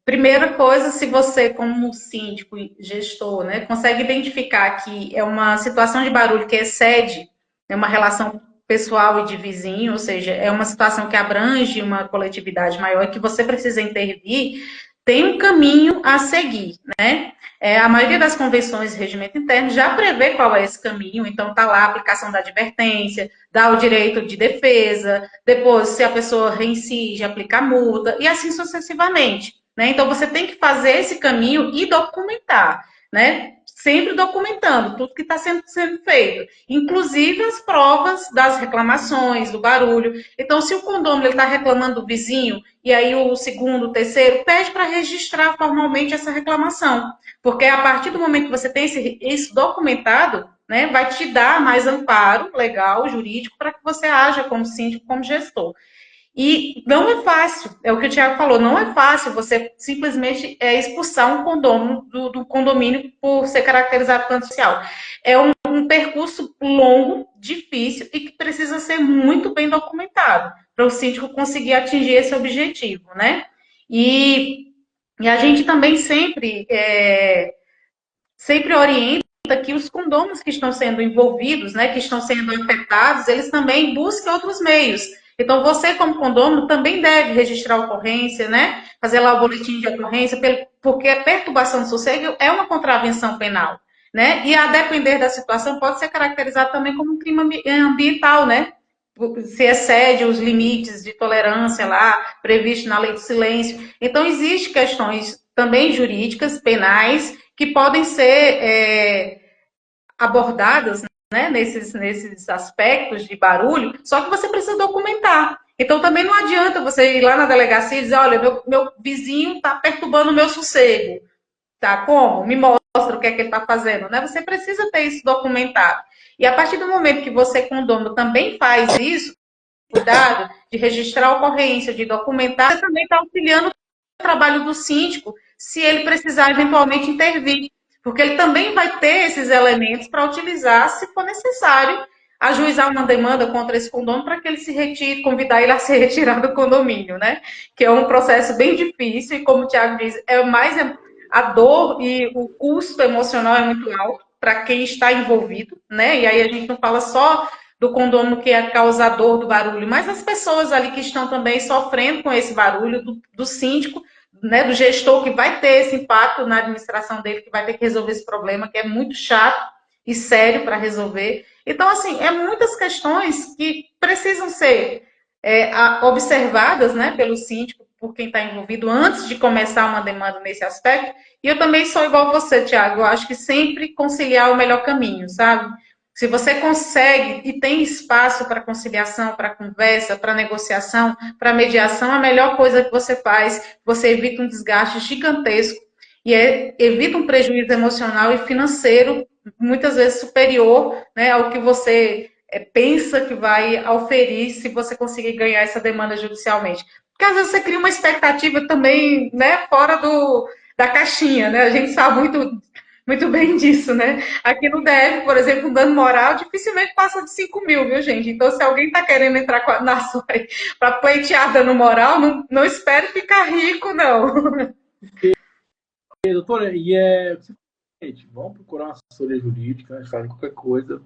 S3: Primeira coisa, se você, como síndico e gestor, né, consegue identificar que é uma situação de barulho que excede uma relação pessoal e de vizinho, ou seja, é uma situação que abrange uma coletividade maior e que você precisa intervir, tem um caminho a seguir, né? A maioria das convenções de regimento interno já prevê qual é esse caminho, então está lá a aplicação da advertência, dá o direito de defesa, depois, se a pessoa reincide, aplica a multa, e assim sucessivamente. Né? Então, você tem que fazer esse caminho e documentar, né? Sempre documentando tudo que está sendo feito, inclusive as provas das reclamações, do barulho. Então, se o condomínio está reclamando do vizinho, e aí o segundo, o terceiro, pede para registrar formalmente essa reclamação. Porque a partir do momento que você tem isso documentado, né, vai te dar mais amparo legal, jurídico, para que você haja como síndico, como gestor. E não é fácil, é o que o Tiago falou, não é fácil você simplesmente expulsar um condomínio do condomínio por ser caracterizado como social. É um percurso longo, difícil e que precisa ser muito bem documentado para o síndico conseguir atingir esse objetivo, né? E a gente também sempre orienta que os condôminos que estão sendo envolvidos, né, que estão sendo afetados, eles também busquem outros meios. Então, você, como condômino, também deve registrar a ocorrência, né, fazer lá o boletim de ocorrência, porque a perturbação do sossego é uma contravenção penal, né, e a depender da situação pode ser caracterizado também como um crime ambiental, né, se excede os limites de tolerância lá, previsto na lei do silêncio. Então, existem questões também jurídicas, penais, que podem ser abordadas, né, nesses aspectos de barulho, só que você precisa documentar. Então, também não adianta você ir lá na delegacia e dizer, olha, meu vizinho está perturbando o meu sossego. Tá? Como? Me mostra o que é que ele está fazendo. Né? Você precisa ter isso documentado. E a partir do momento que você, condomínio, também faz isso, cuidado de registrar a ocorrência, de documentar, você também está auxiliando o trabalho do síndico, se ele precisar eventualmente intervir, porque ele também vai ter esses elementos para utilizar, se for necessário, ajuizar uma demanda contra esse condomínio para que ele se retire, convidar ele a se retirar do condomínio, né? Que é um processo bem difícil e, como o Tiago diz, a dor e o custo emocional é muito alto para quem está envolvido, né? E aí a gente não fala só do condômino que é causador do barulho, mas as pessoas ali que estão também sofrendo com esse barulho, do síndico, né, do gestor que vai ter esse impacto na administração dele, que vai ter que resolver esse problema, que é muito chato e sério para resolver. Então, assim, é muitas questões que precisam ser observadas, né, pelo síndico, por quem está envolvido, antes de começar uma demanda nesse aspecto. E eu também sou igual você, Tiago, eu acho que sempre conciliar o melhor caminho, sabe? Se você consegue e tem espaço para conciliação, para conversa, para negociação, para mediação, a melhor coisa que você faz, você evita um desgaste gigantesco e evita um prejuízo emocional e financeiro, muitas vezes superior, né, ao que você pensa que vai auferir se você conseguir ganhar essa demanda judicialmente. Porque às vezes você cria uma expectativa também, né, fora da caixinha, né? A gente sabe muito bem disso, né? Aqui no DF, por exemplo, um dano moral dificilmente passa de 5 mil, viu, gente? Então, se alguém está querendo entrar na sua para pleitear dano moral, não espere ficar rico, não.
S2: Doutora, gente, vamos procurar uma assessoria jurídica, né, faz qualquer coisa,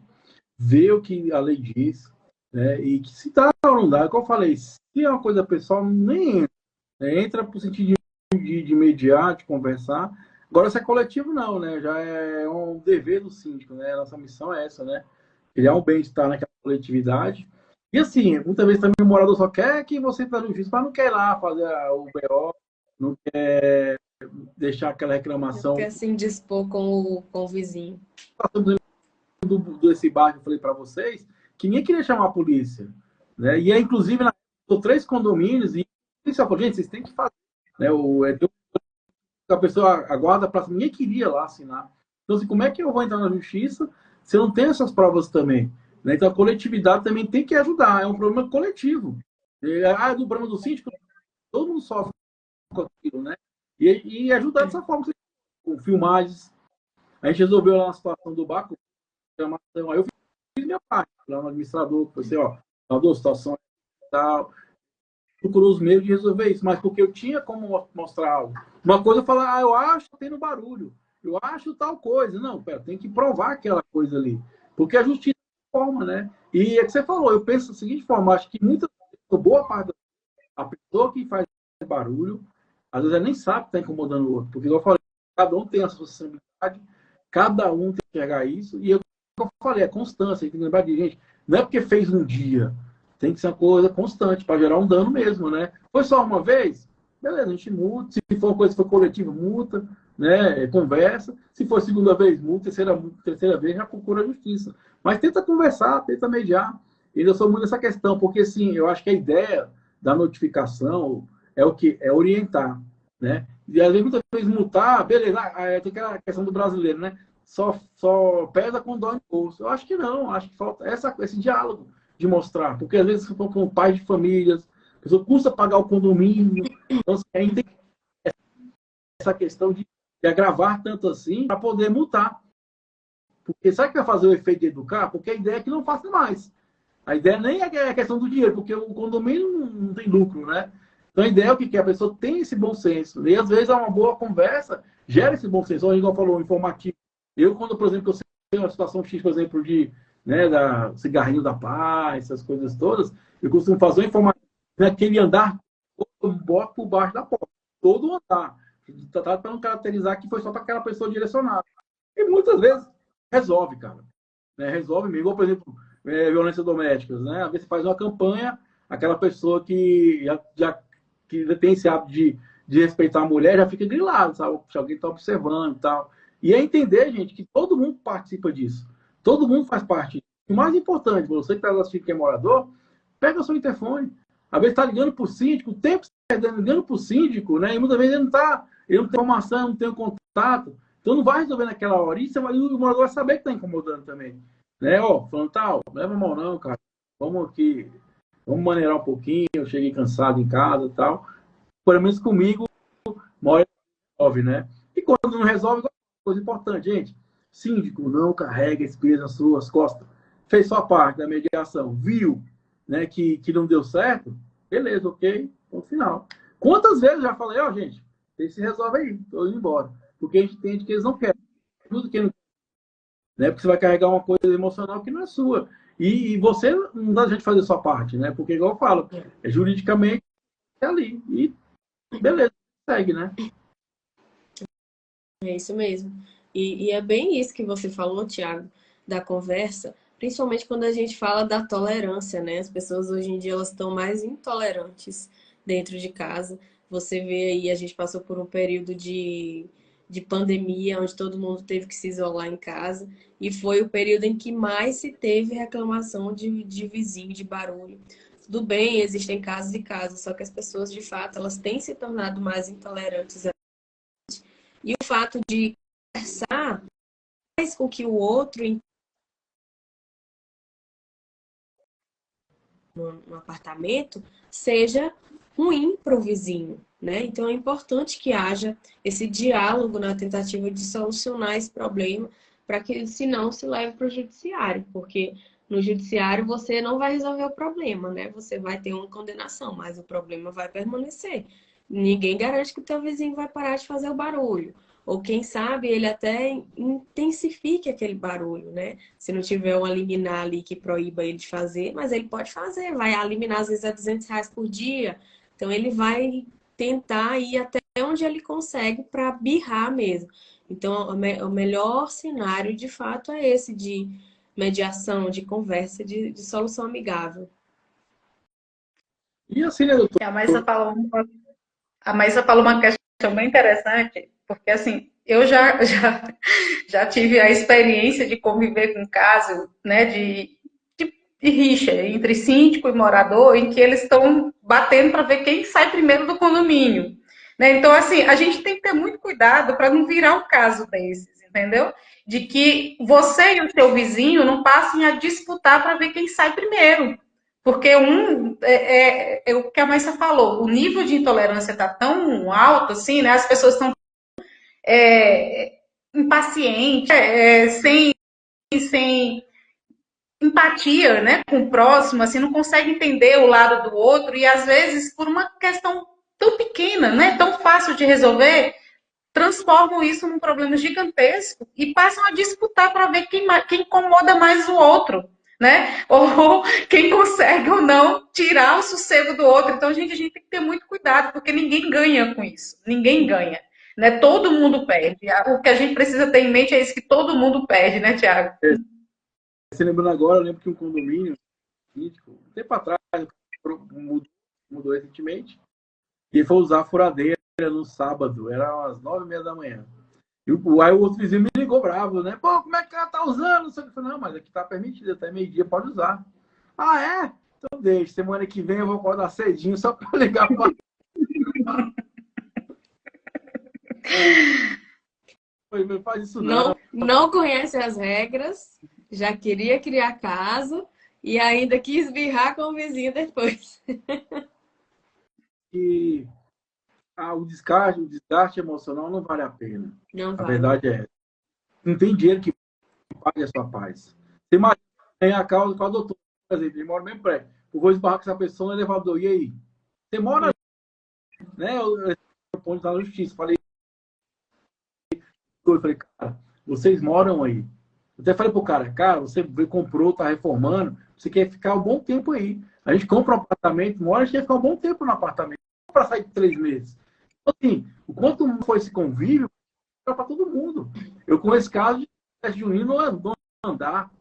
S2: ver o que a lei diz, né? E que se dá ou não dá, como eu falei, se é uma coisa pessoal, nem entra. Né? Entra para o sentido de mediar, de conversar. Agora, se é coletivo, não, né? Já é um dever do síndico, né? Nossa missão é essa, né? Criar um bem-estar naquela coletividade. E assim, muitas vezes também o morador só quer que você entre na justiça, mas não quer ir lá fazer o BO, não quer deixar aquela reclamação.
S1: Não quer se indispor com o vizinho.
S2: Desse bairro que eu falei para vocês, que ninguém queria chamar a polícia. Né? E inclusive, na 3 condomínios, e a polícia falou, gente, vocês têm que fazer. Né? A pessoa aguarda para ninguém queria lá assinar. Então, assim, como é que eu vou entrar na justiça se eu não tenho essas provas também? Né? Então, a coletividade também tem que ajudar. É um problema coletivo. Do problema do síndico, todo mundo sofre com aquilo, né? E ajudar dessa forma, com filmagens. A gente resolveu lá na situação do bar, aí eu fiz minha parte, lá no administrador, falei assim, ó, situação e tal. Procurou os meios de resolver isso, mas porque eu tinha como mostrar algo. Uma coisa eu falar, eu acho que tem no barulho, eu acho tal coisa. Não, pera, tem que provar aquela coisa ali. Porque a justiça forma, né? E é que você falou, eu penso da seguinte forma, acho que boa parte da pessoa que faz barulho, às vezes ela nem sabe que está incomodando o outro. Porque, como eu falei, cada um tem a sua sensibilidade, cada um tem que enxergar isso, e como eu falei, é constância, tem que lembrar de gente, não é porque fez um dia, tem que ser uma coisa constante, para gerar um dano mesmo, né? Foi só uma vez? Beleza, a gente multa, se for uma coisa que for coletiva, multa, né? Conversa, se for segunda vez, multa, terceira vez, já procura a justiça. Mas tenta conversar, tenta mediar, e eu sou muito nessa questão, porque, sim, eu acho que a ideia da notificação é o que? É orientar, né? E às vezes, muitas vezes, multar, beleza, tem aquela questão do brasileiro, né? Só pesa com dó no bolso. Eu acho que não, acho que falta esse diálogo de mostrar, porque às vezes com pais de famílias, a pessoa custa pagar o condomínio, então assim, ainda tem essa questão de agravar tanto assim para poder multar. Porque sabe que vai fazer o efeito de educar? Porque a ideia é que não faça mais. A ideia nem é a questão do dinheiro, porque o condomínio não tem lucro, né? Então a ideia é o que a pessoa tem esse bom senso. E às vezes uma boa conversa gera esse bom senso. Ou igual falou, informativo. Eu, quando, por exemplo, eu sei uma situação X, por exemplo, da cigarrinho da paz, essas coisas todas, eu costumo fazer uma informação naquele andar, eu boto por baixo da porta. Todo o andar. Para não caracterizar que foi só para aquela pessoa direcionada. E muitas vezes resolve, cara. Né? Resolve mesmo. Igual, por exemplo, violência doméstica. Né? Às vezes faz uma campanha, aquela pessoa que que tem esse hábito de respeitar a mulher já fica grilado, sabe? Se alguém está observando e tal. E é entender, gente, que todo mundo participa disso. Todo mundo faz parte. O mais importante, você que está assistindo que é morador, pega o seu interfone. Às vezes está ligando para o síndico, o tempo que você está ligando para o síndico, né? E muitas vezes ele não tem informação, não tem contato. Então não vai resolver naquela hora. E o morador vai saber que está incomodando também. Né? Falando, tal, não leva mal não, cara. Vamos aqui, vamos maneirar um pouquinho. Eu cheguei cansado em casa e tal. Pelo menos comigo, uma hora resolve, né? E quando não resolve, coisa importante, gente. Síndico, não carrega esse peso nas suas costas. Fez sua parte da mediação, viu, né, que não deu certo, beleza, ok, ponto final. Quantas vezes eu já falei, gente, eles se resolve aí, tô indo embora. Porque a gente entende que eles não querem. Tudo que não, né, porque você vai carregar uma coisa emocional que não é sua. E você não dá jeito de fazer a sua parte, né? Porque, igual eu falo, juridicamente é ali. E beleza, segue, né?
S1: É isso mesmo. E é bem isso que você falou, Thiago, da conversa, principalmente quando a gente fala da tolerância, né? As pessoas hoje em dia elas estão mais intolerantes dentro de casa. Você vê aí, a gente passou por um período de pandemia, onde todo mundo teve que se isolar em casa, e foi o período em que mais se teve reclamação de vizinho, de barulho. Tudo bem, existem casos e casos, só que as pessoas, de fato, elas têm se tornado mais intolerantes. E o fato de conversar faz com que o outro, em um apartamento, seja ruim para o vizinho, né? Então é importante que haja esse diálogo na tentativa de solucionar esse problema, para que, se não, se leve para o judiciário, porque no judiciário você não vai resolver o problema, né? Você vai ter uma condenação, mas o problema vai permanecer. Ninguém garante que o teu vizinho vai parar de fazer o barulho. Ou quem sabe ele até intensifique aquele barulho, né? Se não tiver uma liminar ali que proíba ele de fazer, mas ele pode fazer, vai eliminar às vezes a R$ 200 por dia. Então ele vai tentar ir até onde ele consegue para birrar mesmo. Então o melhor cenário de fato é esse de mediação, de conversa, de solução amigável.
S2: E assim, né, doutor?
S3: A Maísa falou, a Maísa falou uma questão bem interessante, porque assim, eu já tive a experiência de conviver com um caso, né, de rixa entre síndico e morador, em que eles estão batendo para ver quem sai primeiro do condomínio. Né? Então, assim, a gente tem que ter muito cuidado para não virar um caso desses, entendeu? De que você e o seu vizinho não passem a disputar para ver quem sai primeiro. Porque é o que a Maísa falou, o nível de intolerância está tão alto, assim, né? As pessoas estão impacientes, sem empatia, né, com o próximo, assim, não consegue entender o lado do outro e às vezes por uma questão tão pequena, né, tão fácil de resolver, transformam isso num problema gigantesco e passam a disputar para ver quem incomoda mais o outro, né, ou quem consegue ou não tirar o sossego do outro. Então, gente, a gente tem que ter muito cuidado, porque ninguém ganha com isso, ninguém ganha. Né? Todo mundo perde. O que a gente precisa ter em mente é isso, que todo mundo perde, né, Tiago?
S2: Você lembrando agora, eu lembro que um condomínio, um tempo atrás, mudou recentemente, e ele foi usar a furadeira no sábado, era às 9h30 da manhã. E aí o outro vizinho me ligou bravo, né? Pô, como é que ela tá usando? Eu falei, não, mas aqui tá permitido, até meio-dia pode usar. Ah, é? Então deixa, semana que vem eu vou acordar cedinho só para ligar para. Faz isso não.
S1: Não conhece as regras, já queria criar caso e ainda quis birrar com o vizinho depois.
S2: E o desgaste emocional não vale a pena.
S1: Não
S2: A
S1: vale.
S2: verdade é essa. Não tem dinheiro que pague a sua paz. Você imagina a causa com a doutora, por exemplo, ele mora no mesmo prédio. Eu vou esbarrar com essa pessoa no elevador. E aí? Você mora, né? Eu ponto na justiça. Falei, cara, vocês moram aí. Eu até falei pro cara, você comprou, tá reformando, você quer ficar um bom tempo aí. A gente compra um apartamento, mora, a gente quer ficar um bom tempo no apartamento. Não para sair de 3 meses. Então, assim, o quanto foi esse convívio, para todo mundo. Eu com esse caso de festa junina não andar.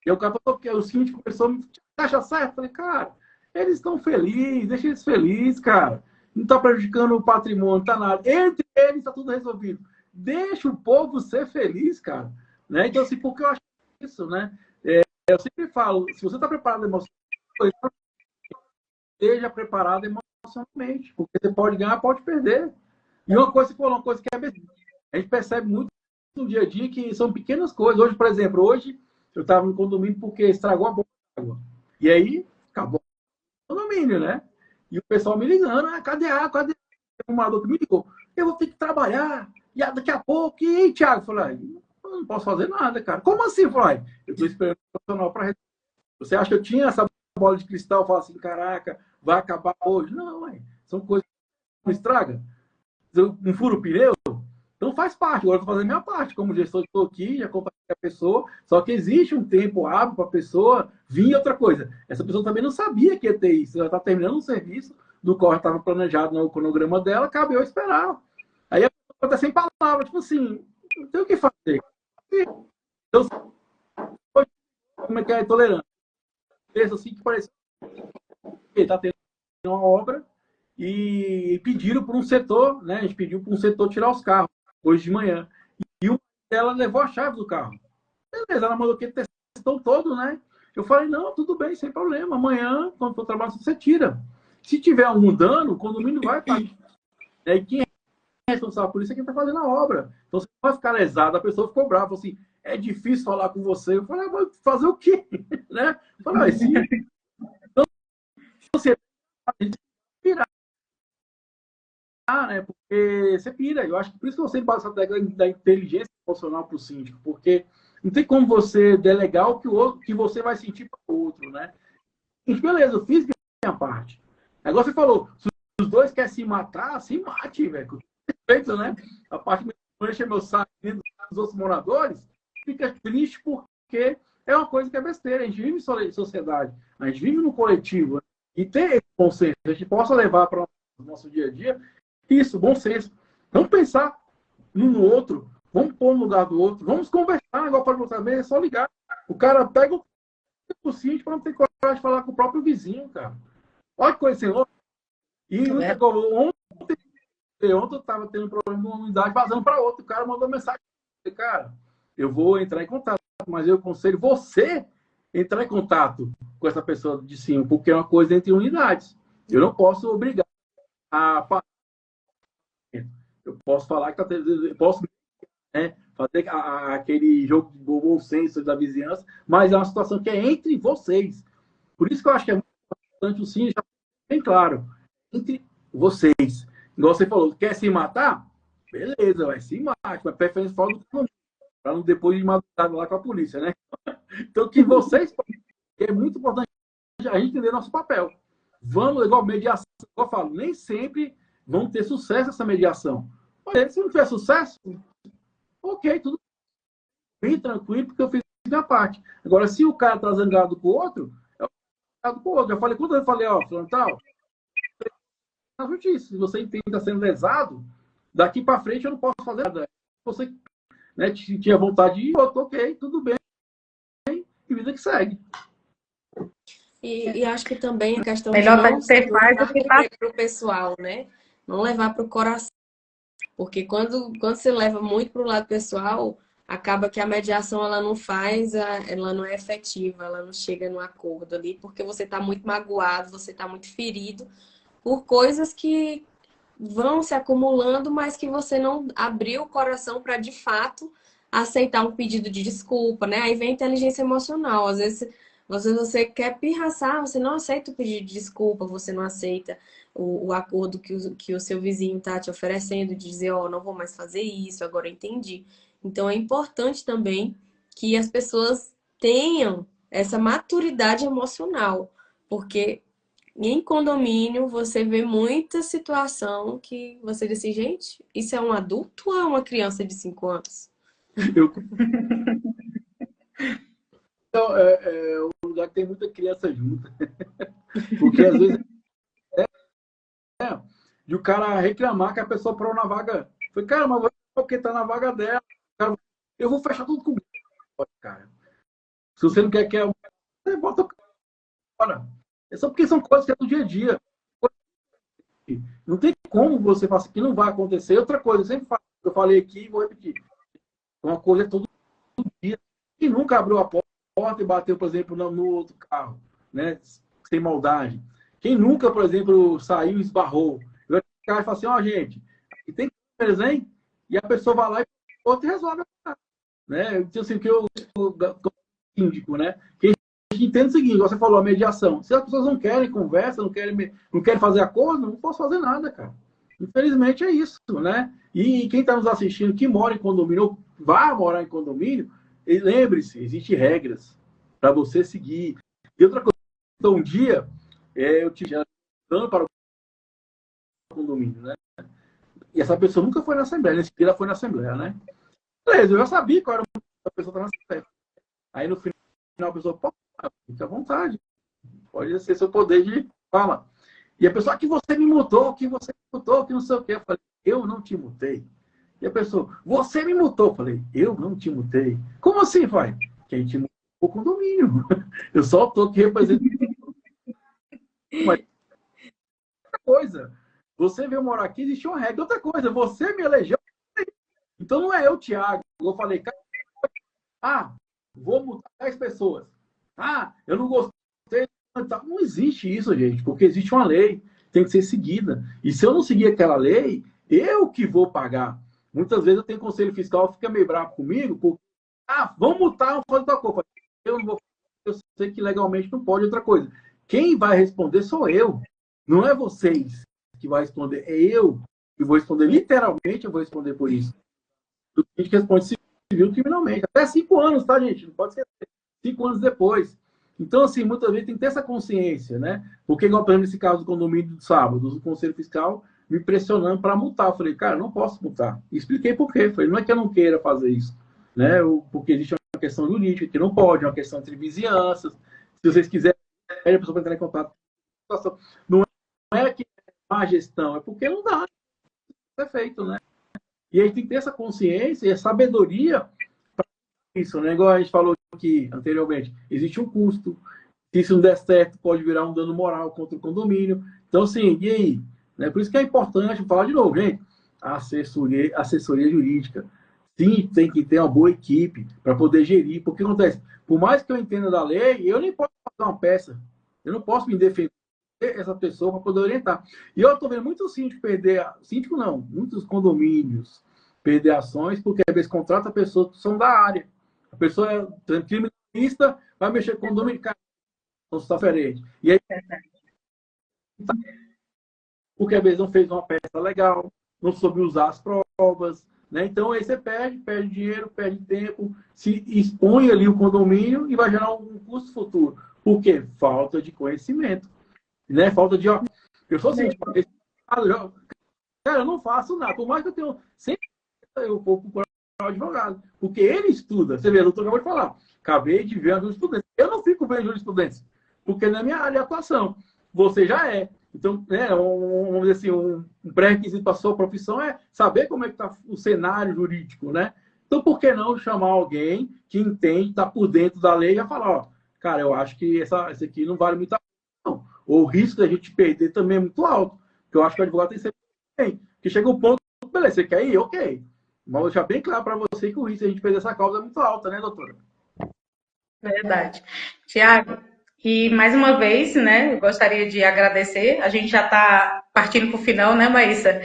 S2: E o cara falou, porque o síndico começou a me achar certo. Eu falei, cara, eles estão felizes, deixa eles felizes, cara. Não está prejudicando o patrimônio, não tá nada. Entre eles está tudo resolvido. Deixa o povo ser feliz, cara. Né? Então, assim, porque eu acho isso, né? Eu sempre falo, se você está preparado emocionalmente, esteja preparado emocionalmente. Porque você pode ganhar, pode perder. E uma coisa, você falou, uma coisa que a gente percebe muito no dia a dia que são pequenas coisas. Hoje, por exemplo, eu estava no condomínio porque estragou a bomba de água. E aí, acabou o condomínio, né? E o pessoal me ligando, cadê a água? Cadê a água? O que me ligou? Eu vou ter que trabalhar. E daqui a pouco, e aí, Thiago? Eu falei, eu não posso fazer nada, cara. Como assim? Eu falei, eu estou esperando o profissional para resolver. Você acha que eu tinha essa bola de cristal? Eu falo assim, caraca, vai acabar hoje. Não, são coisas que não estragam. Um furo o pneu, Então faz parte, agora eu estou fazendo a minha parte, como gestor, estou aqui, já acompanhei a pessoa, só que existe um tempo hábil para a pessoa vir outra coisa. Essa pessoa também não sabia que ia ter isso, ela está terminando um serviço, do qual estava planejado no cronograma dela, cabe eu esperar. Aí a pessoa está sem palavras, tipo assim, não tem o que fazer. Então, como é que é a tolerância? Pensa assim que parece que está tendo uma obra e pediram para um setor, né? A gente pediu para um setor tirar os carros hoje de manhã. E ela levou a chave do carro. Beleza, ela mandou que testou todo, né? Eu falei, não, tudo bem, sem problema. Amanhã, quando for trabalhar, você tira. Se tiver algum dano, o condomínio vai pagar. E quem é responsável por isso é quem está fazendo a obra. Então, você não vai ficar lesado. A pessoa ficou brava, falou assim, é difícil falar com você. Eu falei, vou fazer o quê? Né? Eu falei, então, você virar, né? Porque você pira. Eu acho que por isso que você passa a da inteligência emocional para o síndico, porque não tem como você delegar o que o outro, que você vai sentir para o outro, né? E beleza, eu fiz minha parte. Agora você falou, se os dois querem se matar, se mate, velho. Respeito, né? A parte que enche meu saco dos outros moradores, fica triste porque é uma coisa que é besteira. A gente vive em sociedade, a gente vive no coletivo, né? E ter esse bom senso, a gente possa levar para o nosso dia a dia isso, bom senso. Vamos pensar um no outro, vamos pôr no lugar do outro, vamos conversar. Igual para você ver, é só ligar. O cara pega o sítio para não ter coragem de falar com o próprio vizinho, cara. Olha que coisa sem louco. E ontem eu estava tendo um problema de uma unidade vazando para outra. O cara mandou mensagem. Cara, eu vou entrar em contato, mas eu aconselho você entrar em contato com essa pessoa de cima, porque é uma coisa entre unidades. Eu não posso obrigar a. Eu posso falar que tá tendo. Eu posso, né, fazer aquele jogo de bom senso da vizinhança, mas é uma situação que é entre vocês. Por isso que eu acho que é muito importante o sim, já bem claro, entre vocês. Igual você falou, quer se matar? Beleza, vai se mate, mas preferência fora do condomínio, para não depois de madrugada lá com a polícia, né? Então, que vocês, é muito importante a gente entender nosso papel. Vamos, igual mediação, eu falo, nem sempre vão ter sucesso essa mediação. Mas, se não tiver sucesso, ok, tudo bem tranquilo, porque eu fiz minha parte. Agora, se o cara tá zangado com o outro, é zangado com o outro. Eu falei, quando eu falei, ó, Frontal, na justiça, se você entende que está sendo lesado, daqui para frente eu não posso fazer nada. Você, né, tinha vontade de ir, ok, tudo bem, e vida que segue.
S1: E acho que também a questão
S3: Melhor
S1: de não
S3: ser paz do que
S1: levar para o pessoal, né? Não levar para o coração. Porque quando você leva muito para o lado pessoal, acaba que a mediação ela não faz, ela não é efetiva, ela não chega no acordo ali, porque você está muito magoado, você está muito ferido por coisas que vão se acumulando, mas que você não abriu o coração para de fato aceitar um pedido de desculpa, né? Aí vem a inteligência emocional. Às vezes você quer pirraçar, você não aceita o pedido de desculpa, você não aceita o acordo que o seu vizinho está te oferecendo, de dizer, ó, não vou mais fazer isso, agora eu entendi. Então é importante também que as pessoas tenham essa maturidade emocional, porque em condomínio você vê muita situação que você diz assim, gente, isso é um adulto ou é uma criança de 5 anos?
S2: Eu... Então, é um lugar que tem muita criança junto. Porque às vezes de o cara reclamar que a pessoa parou na vaga. Foi, cara, mas porque tá na vaga dela. Cara, eu vou fechar tudo com cara. Se você não quer que você bota o cara. É só porque são coisas que é do dia a dia. Não tem como você falar que não vai acontecer. Outra coisa, eu sempre falo, eu falei aqui e vou repetir. Uma coisa é todo dia. Quem nunca abriu a porta e bateu, por exemplo, no outro carro, né? Sem maldade. Quem nunca, por exemplo, saiu e esbarrou. Eu cara e fala assim, ó, gente, aqui tem câmeras, hein? E a pessoa vai lá e outro resolve. Né? Então, assim, que eu síndico, né? Que a gente entende o seguinte, você falou, a mediação. Se as pessoas não querem conversa, não querem fazer acordo, não posso fazer nada, cara. Infelizmente é isso, né? E quem está nos assistindo, que mora em condomínio, ou vai morar em condomínio, lembre-se, existem regras para você seguir. E outra coisa, então, um dia, eu tive dando para o condomínio, né? E essa pessoa nunca foi na Assembleia. Nesse dia ela foi na Assembleia, né? Beleza, eu já sabia qual era a pessoa que estava na Assembleia. Aí no final a pessoa, pô, fica à vontade. Pode ser seu poder de fala. E a pessoa, que você me multou, que você me multou, que não sei o quê. Eu falei, eu não te multei. E a pessoa, você me multou. Eu falei, eu não te multei. Como assim, pai? Quem te multou é o condomínio. Eu só estou aqui representando. Mas outra coisa, você veio morar aqui, existe uma regra. Outra coisa, você me elegeu. Então não é eu, Thiago. Eu falei, vou multar 10 pessoas. Eu não gostei. Não existe isso, gente, porque existe uma lei, tem que ser seguida. E se eu não seguir aquela lei, eu que vou pagar. Muitas vezes eu tenho conselho fiscal que fica meio bravo comigo, porque, vamos multar, vamos fazer tal coisa. Eu não vou, eu sei que legalmente não pode. Outra coisa, quem vai responder sou eu, não é vocês que vai responder, é eu que vou responder. Literalmente eu vou responder por isso. A gente responde civil criminalmente. Até 5 anos, tá, gente? Não pode ser 5 anos depois. Então, assim, muitas vezes tem que ter essa consciência, né? Porque, igual, por exemplo, nesse caso do condomínio de sábado, o Conselho Fiscal me pressionando para multar. Eu falei, cara, não posso multar. E expliquei por quê. Eu falei, não é que eu não queira fazer isso, né? Porque existe uma questão jurídica que não pode, uma questão entre vizinhanças. Se vocês quiserem, a pessoa vai entrar em contato. Não é que é má gestão, é porque não dá. É feito, né? E aí tem que ter essa consciência e a sabedoria para isso, né? Igual a gente falou aqui anteriormente, existe um custo. Se isso não der certo, pode virar um dano moral contra o condomínio. Então, assim, e aí? Né? Por isso que é importante falar de novo, gente. Assessoria jurídica. Sim, tem que ter uma boa equipe para poder gerir. Porque acontece? Por mais que eu entenda da lei, eu nem posso fazer uma peça. Eu não posso me defender essa pessoa para poder orientar. E eu estou vendo muitos síndicos perder, síndico não, muitos condomínios perder ações, porque às vezes contrata pessoas que são da área. A pessoa é criminalista, vai mexer com condomínio, cara, não está diferente. E aí, porque às vezes não fez uma peça legal, não soube usar as provas, né? Então aí você perde dinheiro, perde tempo, se expõe ali o condomínio e vai gerar um custo futuro. Por quê? Falta de conhecimento. Né? Falta de. Eu sou assim, cara, eu não faço nada. Por mais que eu tenha. Sempre eu vou procurar um advogado. Porque ele estuda. Você vê, eu acabou de falar. Acabei de ver a jurisprudência. Eu não fico vendo jurisprudência. Porque não é minha área de atuação. Você já é. Então, né, vamos dizer assim, um pré-requisito para a sua profissão é saber como é que está o cenário jurídico, né? Então, por que não chamar alguém que entende, está por dentro da lei e já falar, ó, cara, eu acho que esse aqui não vale muito a pena, não. Ou o risco da gente perder também é muito alto. Porque eu acho que o advogado tem que ser bem. Porque chega um ponto, beleza, você quer ir? Ok. Mas vou deixar bem claro para você que o risco de a gente perder essa causa é muito alto, né, doutora?
S3: Verdade. Tiago, e mais uma vez, né, eu gostaria de agradecer. A gente já está partindo para o final, né, Maísa?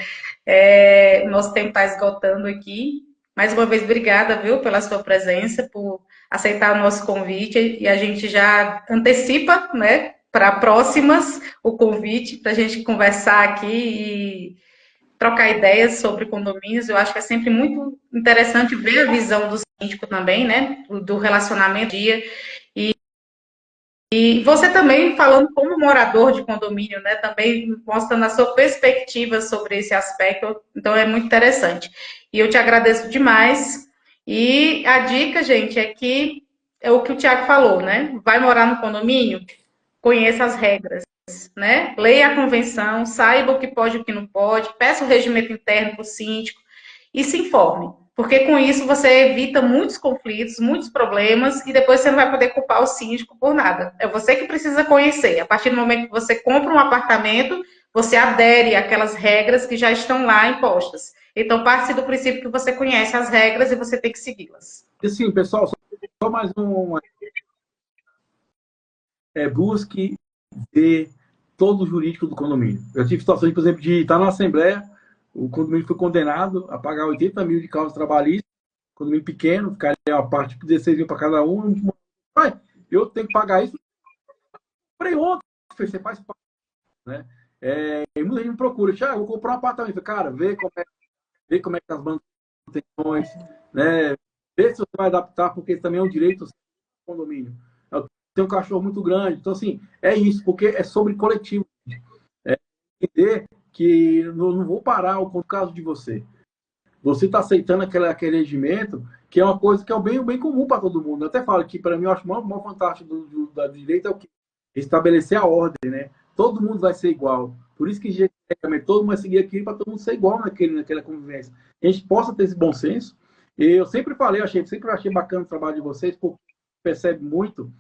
S3: Nosso tempo está esgotando aqui. Mais uma vez, obrigada, viu, pela sua presença, por aceitar o nosso convite. E a gente já antecipa, né, para próximas o convite, para a gente conversar aqui e trocar ideias sobre condomínios. Eu acho que é sempre muito interessante ver a visão do síndico também, né, do relacionamento dia. E você também falando como morador de condomínio, né? Também mostrando a sua perspectiva sobre esse aspecto. Então é muito interessante. E eu te agradeço demais. E a dica, gente, é que é o que o Tiago falou, né? Vai morar no condomínio, conheça as regras, né? Leia a convenção, saiba o que pode e o que não pode, peça o regimento interno para o síndico e se informe. Porque com isso você evita muitos conflitos, muitos problemas, e depois você não vai poder culpar o síndico por nada. É você que precisa conhecer. A partir do momento que você compra um apartamento, você adere àquelas regras que já estão lá impostas. Então, parte do princípio que você conhece as regras e você tem que segui-las.
S2: E sim, pessoal, só mais uma. Busque ver todo o jurídico do condomínio. Eu tive situações, por exemplo, de estar na Assembleia, o condomínio foi condenado a pagar 80 mil de causa trabalhista, condomínio pequeno, ficaria uma parte de 16 mil para cada um. Eu tenho que pagar isso. Comprei ontem, você faz parte, né? E muita gente me procura, Thiago, vou comprar um apartamento. Cara, vê como é que as manutenções, né? Vê se você vai adaptar, porque isso também é um direito do condomínio. Tem um cachorro muito grande. Então, assim, é isso, porque é sobre coletivo. Entender que não vou parar por causa de você. Você está aceitando aquele regimento, que é uma coisa que é o bem comum para todo mundo. Eu até falo que, para mim, eu acho o maior fantástico da direita é o que? Estabelecer a ordem, né? Todo mundo vai ser igual. Por isso que, geralmente, todo mundo vai seguir aquilo para todo mundo ser igual naquela convivência. A gente possa ter esse bom senso. Eu sempre falei, sempre achei bacana o trabalho de vocês, porque percebe muito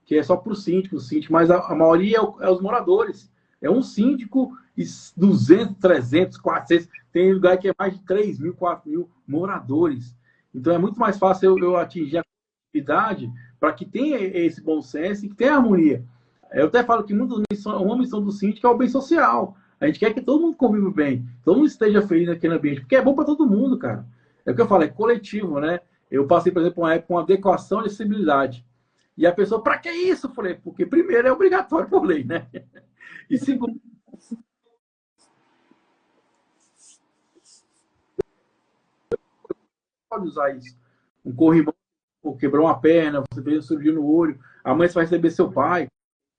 S2: que é só para o síndico, mas a maioria é os moradores. É um síndico e 200, 300, 400, tem lugar que é mais de 3 mil, 4 mil moradores. Então é muito mais fácil eu atingir a comunidade para que tenha esse bom senso e que tenha harmonia. Eu até falo que uma missão do síndico é o bem social. A gente quer que todo mundo conviva bem, todo mundo esteja feliz naquele ambiente, porque é bom para todo mundo, cara. É o que eu falo, é coletivo, né? Eu passei, por exemplo, uma época com adequação de acessibilidade. E a pessoa, para que isso? Eu falei, porque primeiro é obrigatório por lei, né? E segundo, pode usar isso. Um corrimão, quebrou uma perna, você fez um cirurgia no olho, amanhã você vai receber seu pai,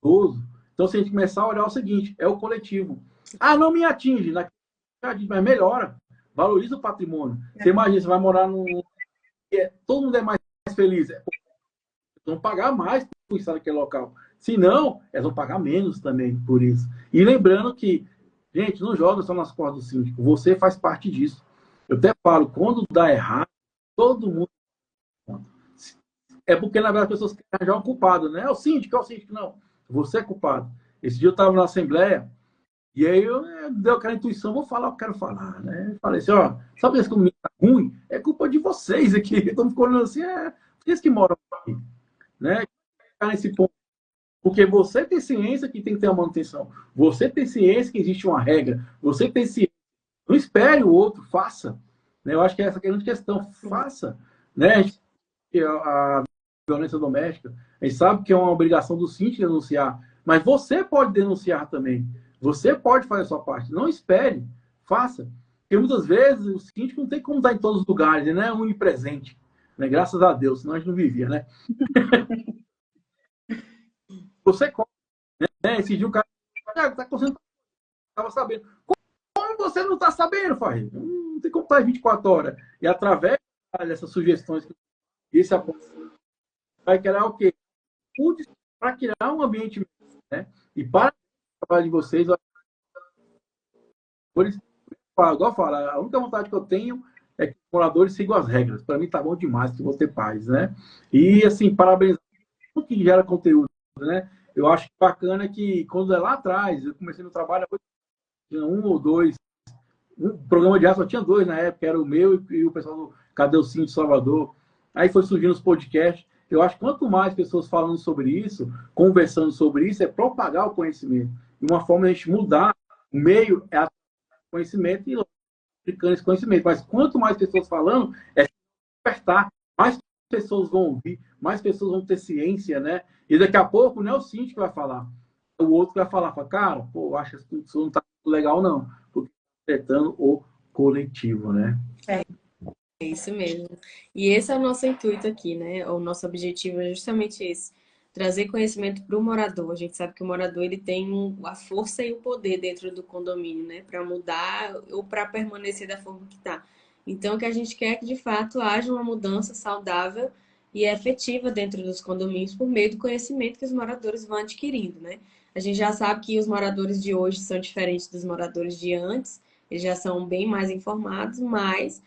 S2: idoso. Então, se a gente começar a olhar o seguinte, é o coletivo. Ah, não me atinge, mas melhora, valoriza o patrimônio. Você imagina, você vai morar num... todo mundo é mais feliz. Vão pagar mais por estar naquele local. Se não, elas vão pagar menos também por isso. E lembrando que, gente, não joga só nas costas do síndico. Você faz parte disso. Eu até falo, quando dá errado, todo mundo... É porque, na verdade, as pessoas querem arranjar um culpado, né? É o síndico, não. Você é culpado. Esse dia eu estava na Assembleia e aí deu aquela intuição, vou falar o que eu quero falar, né? Eu falei assim, ó, sabe esse comigo tá ruim? É culpa de vocês aqui. Estão ficando assim, vocês que moram aqui, né? Nesse ponto. Porque você tem ciência que tem que ter uma manutenção. Você tem ciência que existe uma regra. Você tem ciência. Não espere o outro, faça. Né? Eu acho que essa é a grande questão. Faça. Né? A violência doméstica, a gente sabe que é uma obrigação do síndico denunciar. Mas você pode denunciar também. Você pode fazer a sua parte. Não espere. Faça. Porque muitas vezes o síndico não tem como estar em todos os lugares. Ele não é onipresente. Né? Graças a Deus, senão a gente não vivia, né? Você come, né? Esse dia o cara está concentrado, estava sabendo. Como você não está sabendo, Farri? Não tem como estar 24 horas. E através dessas sugestões, esse apoio vai criar o quê? Para criar um ambiente, né? E para o trabalho de vocês, igual eu falo, a única vontade que eu tenho é que os moradores sigam as regras. Para mim tá bom demais que vou ter paz, né? E assim, parabéns tudo que gera conteúdo, né? Eu acho bacana que quando é lá atrás, eu comecei no trabalho, tinha um ou dois, um programa de rádio só tinha dois na época, era o meu e o pessoal do Cadê o Sim de Salvador. Aí foi surgindo os podcasts. Eu acho que quanto mais pessoas falando sobre isso, conversando sobre isso, é propagar o conhecimento. E uma forma de a gente mudar o meio é o conhecimento e aplicando esse conhecimento. Mas quanto mais pessoas falando, é despertar, mais pessoas vão ouvir, mais pessoas vão ter ciência, né? E daqui a pouco não é o síndico que vai falar, o outro vai falar, cara, pô, acho que isso não tá legal não, porque está afetando o coletivo, né?
S1: É isso mesmo. E esse é o nosso intuito aqui, né? O nosso objetivo é justamente esse, trazer conhecimento para o morador. A gente sabe que o morador ele tem a força e o poder dentro do condomínio, né? Para mudar ou para permanecer da forma que está. Então, o que a gente quer é que, de fato, haja uma mudança saudável e efetiva dentro dos condomínios por meio do conhecimento que os moradores vão adquirindo, né? A gente já sabe que os moradores de hoje são diferentes dos moradores de antes, eles já são bem mais informados, mas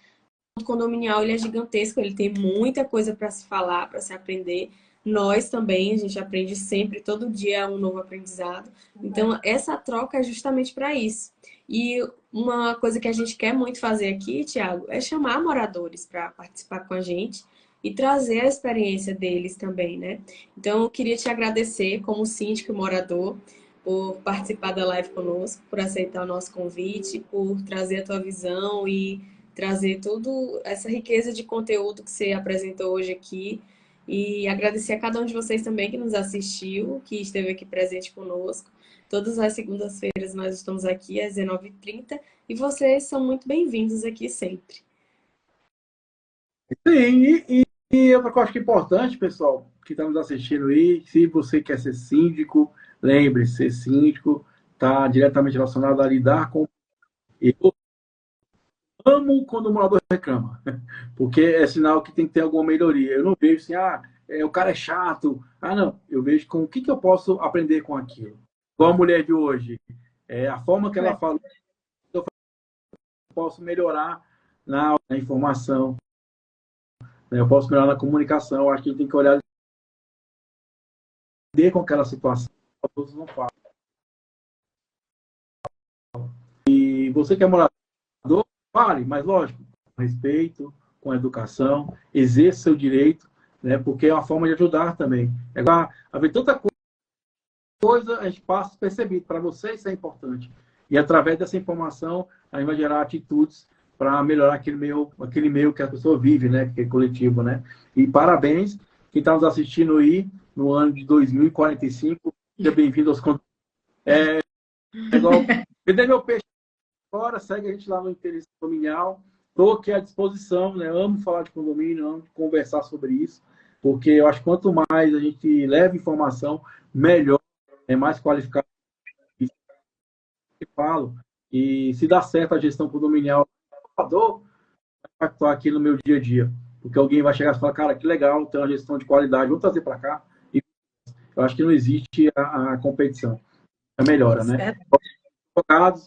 S1: o condominial ele é gigantesco, ele tem muita coisa para se falar, para se aprender. Nós também, a gente aprende sempre, todo dia é um novo aprendizado. Então, essa troca é justamente para isso. E uma coisa que a gente quer muito fazer aqui, Thiago, é chamar moradores para participar com a gente e trazer a experiência deles também, né? Então, eu queria te agradecer como síndico e morador por participar da live conosco, por aceitar o nosso convite, por trazer a tua visão e trazer toda essa riqueza de conteúdo que você apresentou hoje aqui. E agradecer a cada um de vocês também que nos assistiu, que esteve aqui presente conosco. Todas as segundas-feiras nós estamos aqui às 19h30 e vocês são muito bem-vindos aqui sempre.
S2: Sim, e outra coisa que é importante, pessoal, que está nos assistindo aí, se você quer ser síndico, lembre-se, ser síndico está diretamente relacionado a lidar com Eu amo quando o morador reclama, porque é sinal que tem que ter alguma melhoria. Eu não vejo assim, o cara é chato. Não. Eu vejo com o que eu posso aprender com aquilo. Igual a mulher de hoje. A forma que ela fala, eu posso melhorar na informação, né? Eu posso melhorar na comunicação. Eu acho que a gente tem que olhar com aquela situação. Todos não falam. E você que é morador, fale, mas lógico, com respeito, com educação, exerça seu direito, né? Porque é uma forma de ajudar também. Haver tanta coisa, a gente passa despercebido. Para você isso é importante. E através dessa informação, a gente vai gerar atitudes para melhorar aquele meio que a pessoa vive, né? Aquele coletivo, né? E parabéns, quem está nos assistindo aí, no ano de 2045, seja bem-vindo aos conteúdos. Igual, vender meu peixe agora, segue a gente lá no Interesse Condominial. Estou aqui à disposição, né? Amo falar de condomínio, amo conversar sobre isso, porque eu acho que quanto mais a gente leva informação, melhor, mais qualificado. Eu falo. E se dá certo a gestão condominial, vai impactar aqui no meu dia a dia. Porque alguém vai chegar e falar, cara, que legal, tem uma gestão de qualidade, vamos trazer para cá. E eu acho que não existe a competição. É melhora, né? Advogados,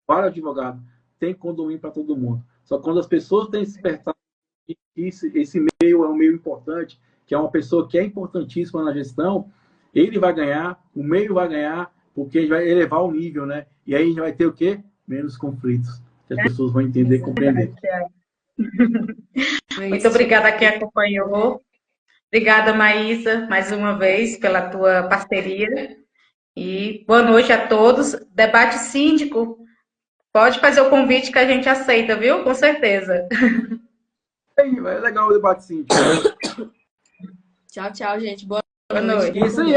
S2: para advogado, tem condomínio para todo mundo. Só que quando as pessoas têm se despertado, esse meio é um meio importante, que é uma pessoa que é importantíssima na gestão, ele vai ganhar, o meio vai ganhar, porque a gente vai elevar o nível, né? E aí a gente vai ter o quê? Menos conflitos, que as pessoas vão entender e compreender.
S3: Muito obrigada a quem acompanhou. Obrigada, Maísa, mais uma vez, pela tua parceria. E boa noite a todos. Debate síndico, pode fazer o convite que a gente aceita, viu? Com certeza.
S2: É legal o debate síndico.
S1: Tchau, tchau, gente. Boa
S3: noite.
S2: Isso aí.